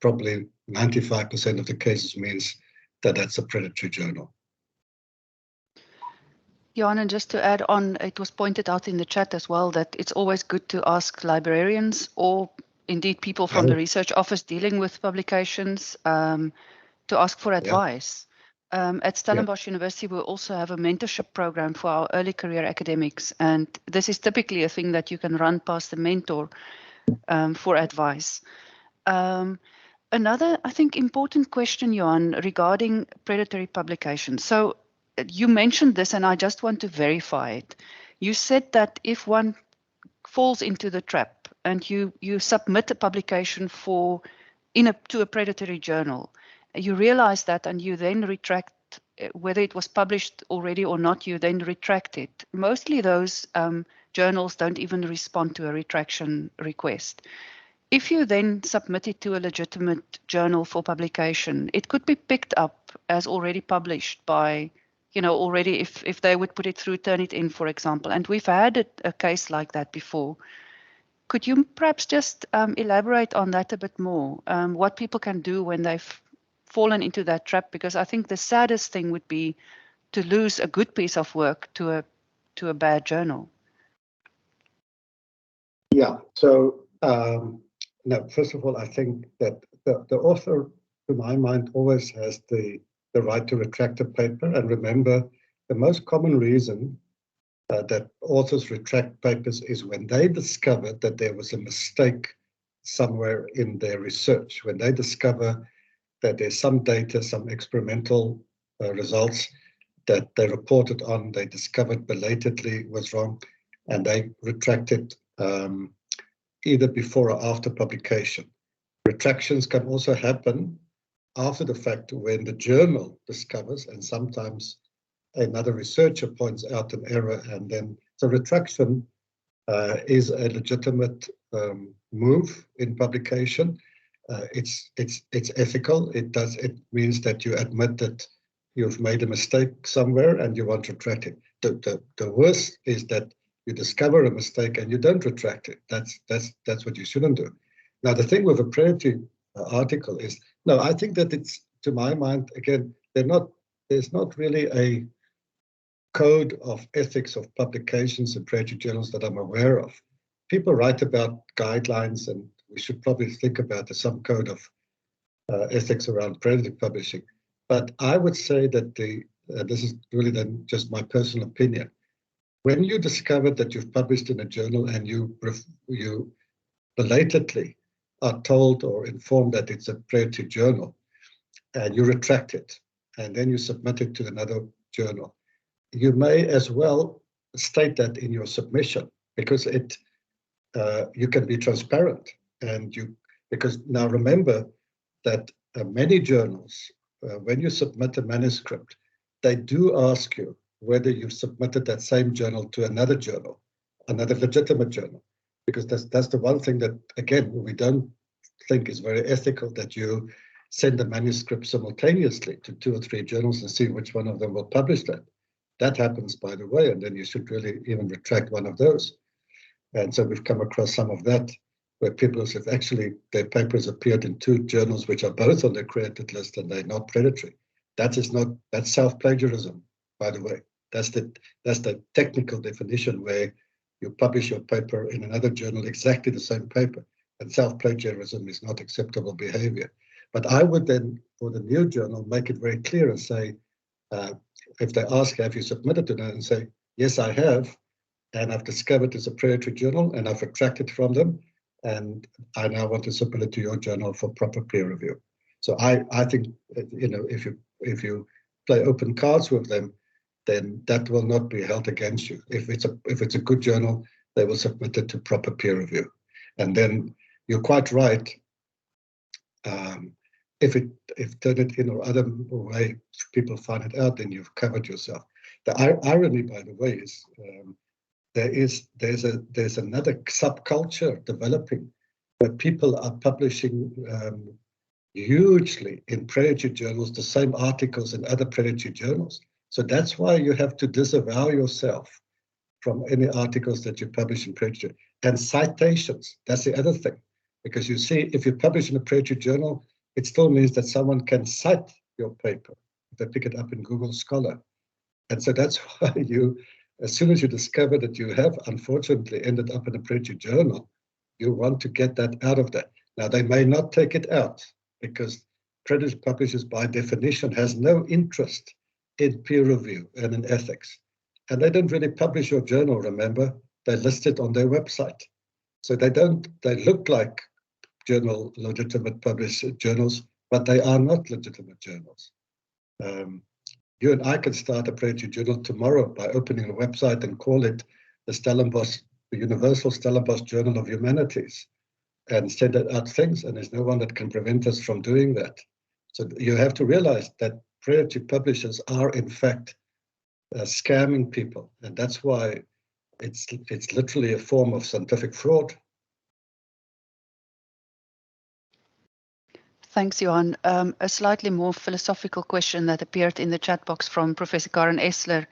probably 95% of the cases means that that's a predatory journal. Johann, and just to add on, it was pointed out in the chat as well that it's always good to ask librarians or indeed people from the research office dealing with publications to ask for advice. At Stellenbosch University, we also have a mentorship program for our early career academics, and this is typically a thing that you can run past the mentor for advice. Another, I think, important question, Johann, regarding predatory publication. So you mentioned this, and I just want to verify it. You said that if one falls into the trap and you submit a publication to a predatory journal, you realize that and you then retract, whether it was published already or not, you then retract it. Mostly those journals don't even respond to a retraction request. If you then submit it to a legitimate journal for publication, it could be picked up as already published by, already if they would put it through Turnitin, for example. And we've had a case like that before. Could you perhaps just elaborate on that a bit more? What people can do when they've fallen into that trap? Because I think the saddest thing would be to lose a good piece of work to a bad journal. Yeah. So no, first of all, I think that the author, to my mind, always has the right to retract a paper. And remember, the most common reason that authors retract papers is when they discover that there was a mistake somewhere in their research, when they discover that there's some data, some experimental results that they reported on, they discovered belatedly was wrong, and they retracted either before or after publication. Retractions can also happen after the fact when the journal discovers, and sometimes another researcher points out an error, and then the retraction is a legitimate move in publication. It's ethical. It means that you admit that you've made a mistake somewhere and you want to retract it. The worst is that you discover a mistake and you don't retract it. That's what you shouldn't do. Now, the thing with a predatory article is, no, I think that it's, to my mind, again, there's not really a code of ethics of publications in predatory journals that I'm aware of. People write about guidelines, and we should probably think about some code of ethics around predictive publishing. But I would say that this is really then just my personal opinion. When you discover that you've published in a journal and you belatedly are told or informed that it's a predatory journal, and you retract it, and then you submit it to another journal, you may as well state that in your submission, because you can be transparent, because now remember that many journals, when you submit a manuscript, they do ask you whether you've submitted that same journal to another journal, another legitimate journal, because that's the one thing that, again, we don't think is very ethical, that you send a manuscript simultaneously to 2 or 3 journals and see which one of them will publish that. That happens, by the way, and then you should really even retract one of those. And so we've come across some of that, where people have actually, their papers appeared in 2 journals which are both on the accredited list and they're not predatory. That's self-plagiarism, by the way. That's the technical definition, where you publish your paper in another journal, exactly the same paper, and self-plagiarism is not acceptable behavior. But I would then, for the new journal, make it very clear and say, if they ask, have you submitted to that, and say, yes, I have, and I've discovered it's a predatory journal and I've retracted from them, and I now want to submit it to your journal for proper peer review. So I think, if you play open cards with them, then that will not be held against you. If it's a good journal, they will submit it to proper peer review. And then you're quite right. If Turnitin or other way people find it out, then you've covered yourself. The irony, by the way, is there's another subculture developing where people are publishing hugely in predatory journals the same articles in other predatory journals. So that's why you have to disavow yourself from any articles that you publish in predatory. And citations, that's the other thing. Because you see, if you publish in a predatory journal, it still means that someone can cite your paper if they pick it up in Google Scholar. And so that's why as soon as you discover that you have unfortunately ended up in a predatory journal, you want to get that out of that. Now, they may not take it out, because predatory publishers, by definition, has no interest in peer review and in ethics. And they don't really publish your journal, remember? They list it on their website. So they look like legitimate published journals, but they are not legitimate journals. You and I can start a predatory journal tomorrow by opening a website and call it the Universal Stellenbosch Journal of Humanities, and send out things, and there's no one that can prevent us from doing that. So you have to realize that predatory publishers are in fact scamming people, and that's why it's literally a form of scientific fraud. Thanks, Johann. A slightly more philosophical question that appeared in the chat box from Professor Karen Essler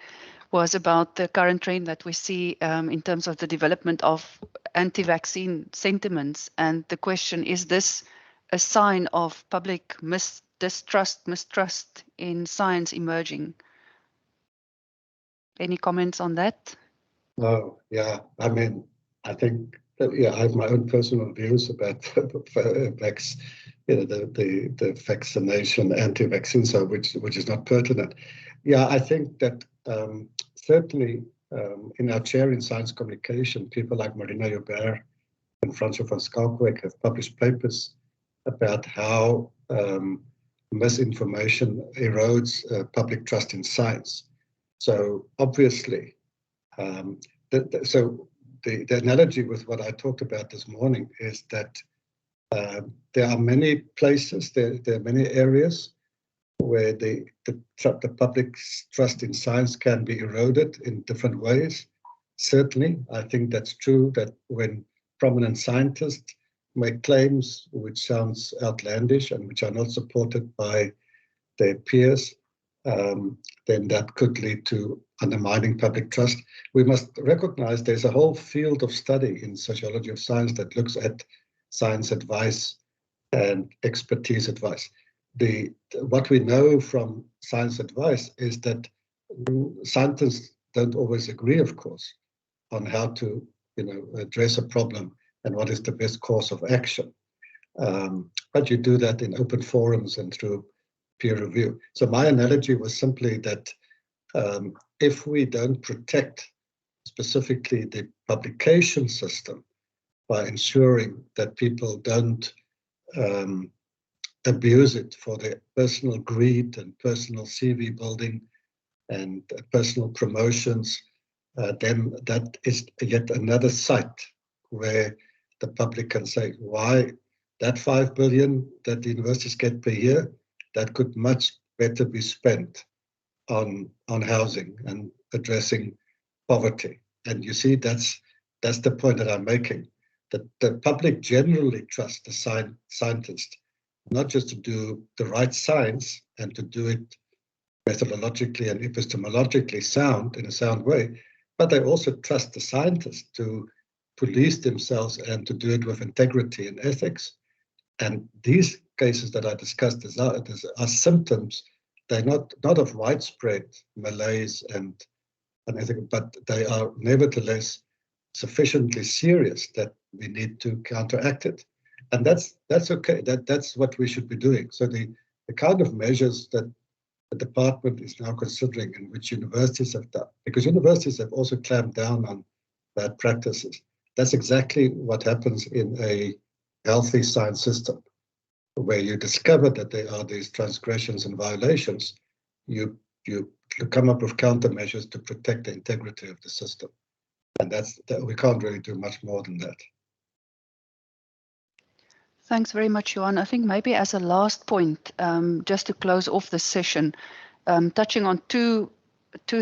was about the current trend that we see in terms of the development of anti-vaccine sentiments. And the question, is this a sign mistrust in science emerging? Any comments on that? Oh, yeah. I mean, I think that, I have my own personal views about the vaccination, anti-vaccine, so which is not pertinent. Yeah, I think that certainly in our chair in science communication, people like Marina Joubert and Francois van Schalkwyk have published papers about how misinformation erodes public trust in science. So obviously, the analogy with what I talked about this morning is that there are many places, there are many areas where the public's trust in science can be eroded in different ways. Certainly, I think that's true that when prominent scientists make claims which sounds outlandish and which are not supported by their peers, then that could lead to undermining public trust. We must recognize there's a whole field of study in sociology of science that looks at science advice and expertise advice. What we know from science advice is that scientists don't always agree, of course, on how to address a problem and what is the best course of action. But you do that in open forums and through peer review. So my analogy was simply that if we don't protect specifically the publication system by ensuring that people don't abuse it for their personal greed and personal CV building and personal promotions, then that is yet another site where the public can say, why that 5 billion that the universities get per year, that could much better be spent on housing and addressing poverty. And you see, that's the point that I'm making, that the public generally trusts the scientist, not just to do the right science and to do it methodologically and epistemologically sound in a sound way, but they also trust the scientists to police themselves and to do it with integrity and ethics. And these cases that I discussed are symptoms. They're not of widespread malaise and unethical, but they are nevertheless sufficiently serious that we need to counteract it. And that's okay. That's what we should be doing. So the kind of measures that the department is now considering, and which universities have done, because universities have also clamped down on bad practices. That's exactly what happens in a healthy science system, where you discover that there are these transgressions and violations. You come up with countermeasures to protect the integrity of the system, and we can't really do much more than that. Thanks very much, Johann. I think maybe as a last point, just to close off this session, touching on two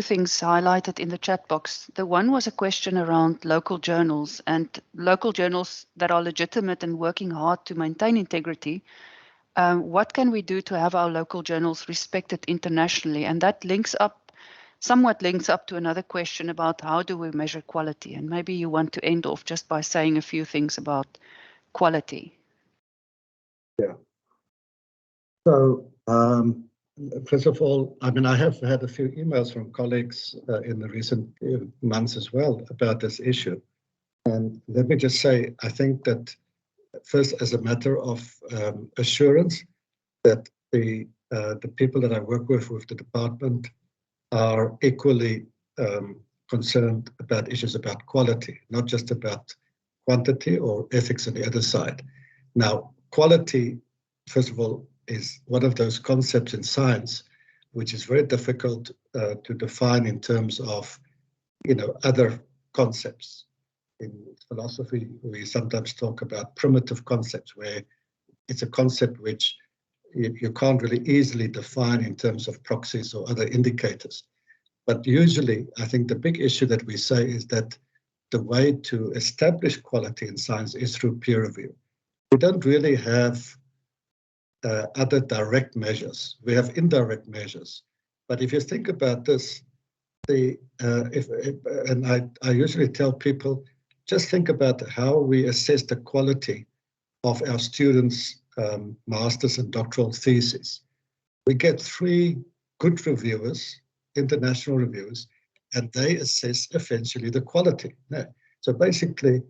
things highlighted in the chat box. The one was a question around local journals and local journals that are legitimate and working hard to maintain integrity. What can we do to have our local journals respected internationally? And that somewhat links up to another question about how do we measure quality? And maybe you want to end off just by saying a few things about quality. Yeah. So, first of all, I mean, I have had a few emails from colleagues in the recent months as well about this issue. And let me just say, I think that first, as a matter of assurance, that the people that I work with the department are equally concerned about issues about quality, not just about quantity or ethics on the other side. Now, quality, first of all, is one of those concepts in science which is very difficult to define in terms of, other concepts. In philosophy, we sometimes talk about primitive concepts, where it's a concept which you can't really easily define in terms of proxies or other indicators. But usually, I think the big issue that we say is that the way to establish quality in science is through peer review. We don't really have other direct measures. We have indirect measures. But if you think about this, I usually tell people, just think about how we assess the quality of our students' master's and doctoral theses. We get 3 good reviewers, international reviewers, and they assess essentially the quality. So basically,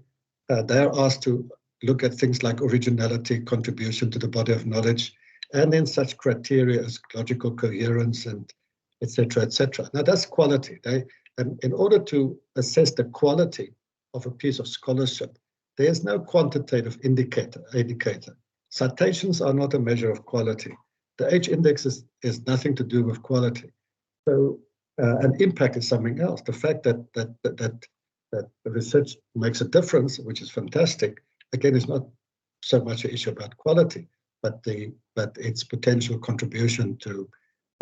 they are asked to look at things like originality, contribution to the body of knowledge, and then such criteria as logical coherence and et cetera, et cetera. Now that's quality. And in order to assess the quality of a piece of scholarship, there's no quantitative indicator. Citations are not a measure of quality. The H-index is nothing to do with quality. So, and impact is something else. The fact that the research makes a difference, which is fantastic, again, is not so much an issue about quality, but its potential contribution to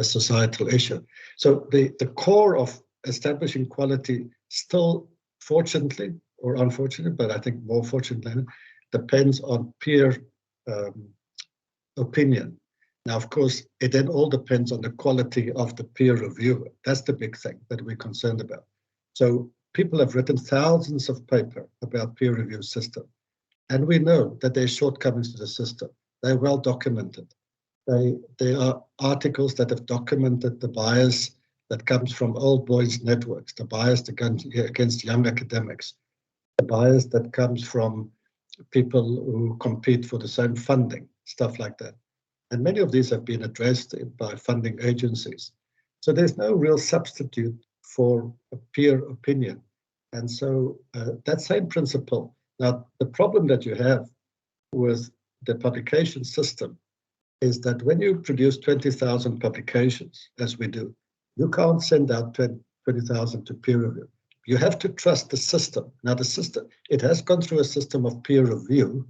a societal issue. So the core of establishing quality still, fortunately or unfortunately, but I think more fortunately, depends on peer opinion. Now, of course, it then all depends on the quality of the peer reviewer. That's the big thing that we're concerned about. So people have written thousands of papers about peer review system, and we know that there's shortcomings to the system. They're well documented. They are articles that have documented the bias that comes from old boys networks, the bias against young academics, the bias that comes from people who compete for the same funding, stuff like that. And many of these have been addressed by funding agencies. So there's no real substitute for a peer opinion. And so that same principle. Now, the problem that you have with the publication system is that when you produce 20,000 publications, as we do, you can't send out 20,000 to peer review. You have to trust the system. Now, the system, it has gone through a system of peer review,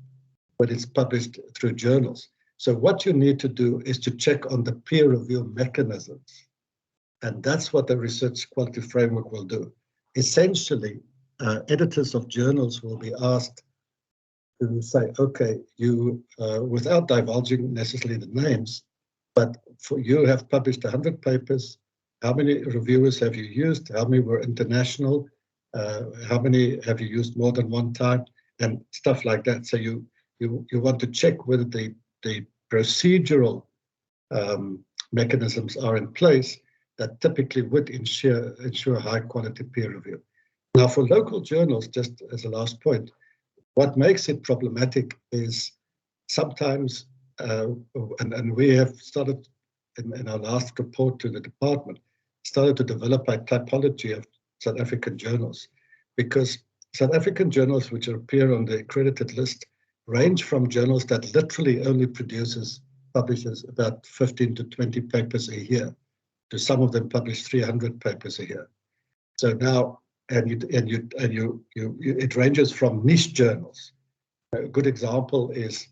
but it's published through journals. So what you need to do is to check on the peer review mechanisms. And that's what the research quality framework will do. Essentially, editors of journals will be asked to say, okay, you, without divulging necessarily the names, but you have published 100 papers, how many reviewers have you used? How many were international? How many have you used more than one time? And stuff like that. So you want to check whether the procedural mechanisms are in place that typically would ensure high quality peer review. Now, for local journals, just as a last point, what makes it problematic is sometimes, and we have started in our last report to the department, started to develop a typology of South African journals, because South African journals which appear on the accredited list range from journals that literally only publishes about 15 to 20 papers a year, to some of them publish 300 papers a year. So now, it ranges from niche journals. A good example is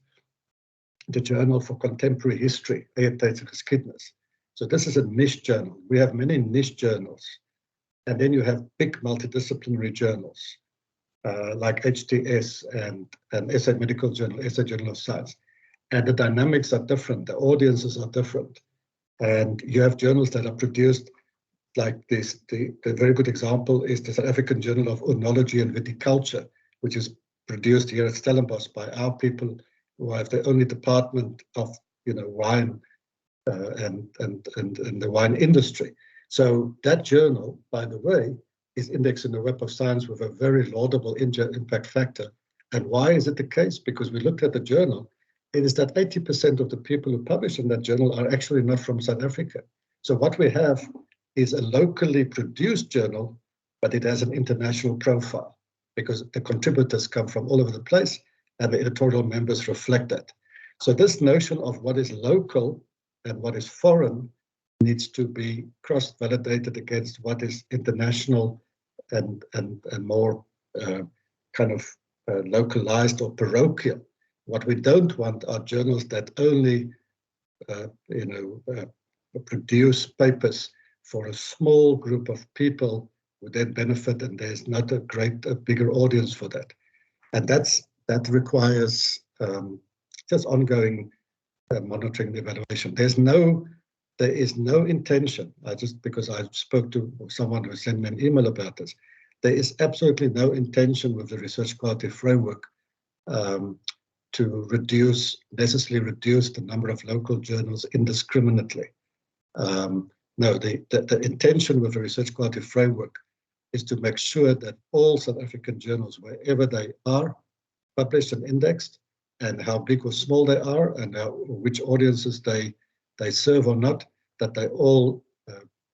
the Journal for Contemporary History, Erodes Geschiedenis. So this is a niche journal. We have many niche journals. And then you have big multidisciplinary journals like HTS and SA Medical Journal, SA Journal of Science. And the dynamics are different. The audiences are different. And you have journals that are produced like this. The very good example is the South African Journal of Oenology and Viticulture, which is produced here at Stellenbosch by our people who have the only department of wine and the wine industry. So that journal, by the way, is indexed in the Web of Science with a very laudable impact factor. And why is it the case? Because we looked at the journal. It is that 80% of the people who publish in that journal are actually not from South Africa. So what we have is a locally produced journal, but it has an international profile because the contributors come from all over the place. and the editorial members reflect that. So this notion of what is local and what is foreign needs to be cross-validated against what is international and more localized or parochial. What we don't want are journals that only produce papers for a small group of people who then benefit, and there's not a bigger audience for that. And that requires just ongoing monitoring and evaluation. There is no intention, because I spoke to someone who sent me an email about this, there is absolutely no intention with the research quality framework to necessarily reduce the number of local journals indiscriminately. No, the intention with the research quality framework is to make sure that all South African journals, wherever they are, published and indexed, and how big or small they are, and which audiences they serve or not, that they all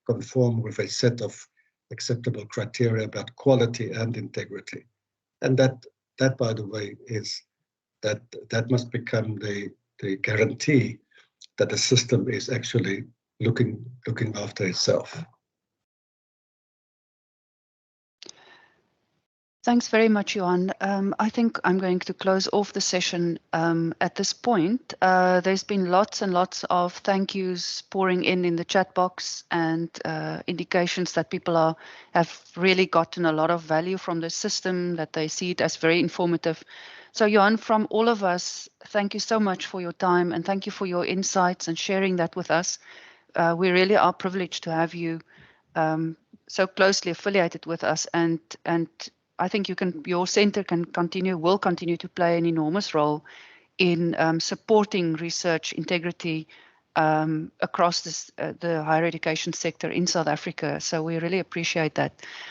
conform with a set of acceptable criteria about quality and integrity. And that by the way, is that must become the guarantee that the system is actually looking after itself. Thanks very much, Johann. I think I'm going to close off the session at this point. There's been lots and lots of thank yous pouring in the chat box, and indications that people have really gotten a lot of value from the system, that they see it as very informative. So Johann, from all of us, thank you so much for your time, and thank you for your insights and sharing that with us. We really are privileged to have you so closely affiliated with us, and I think your center will continue to play an enormous role in supporting research integrity across the higher education sector in South Africa. So we really appreciate that.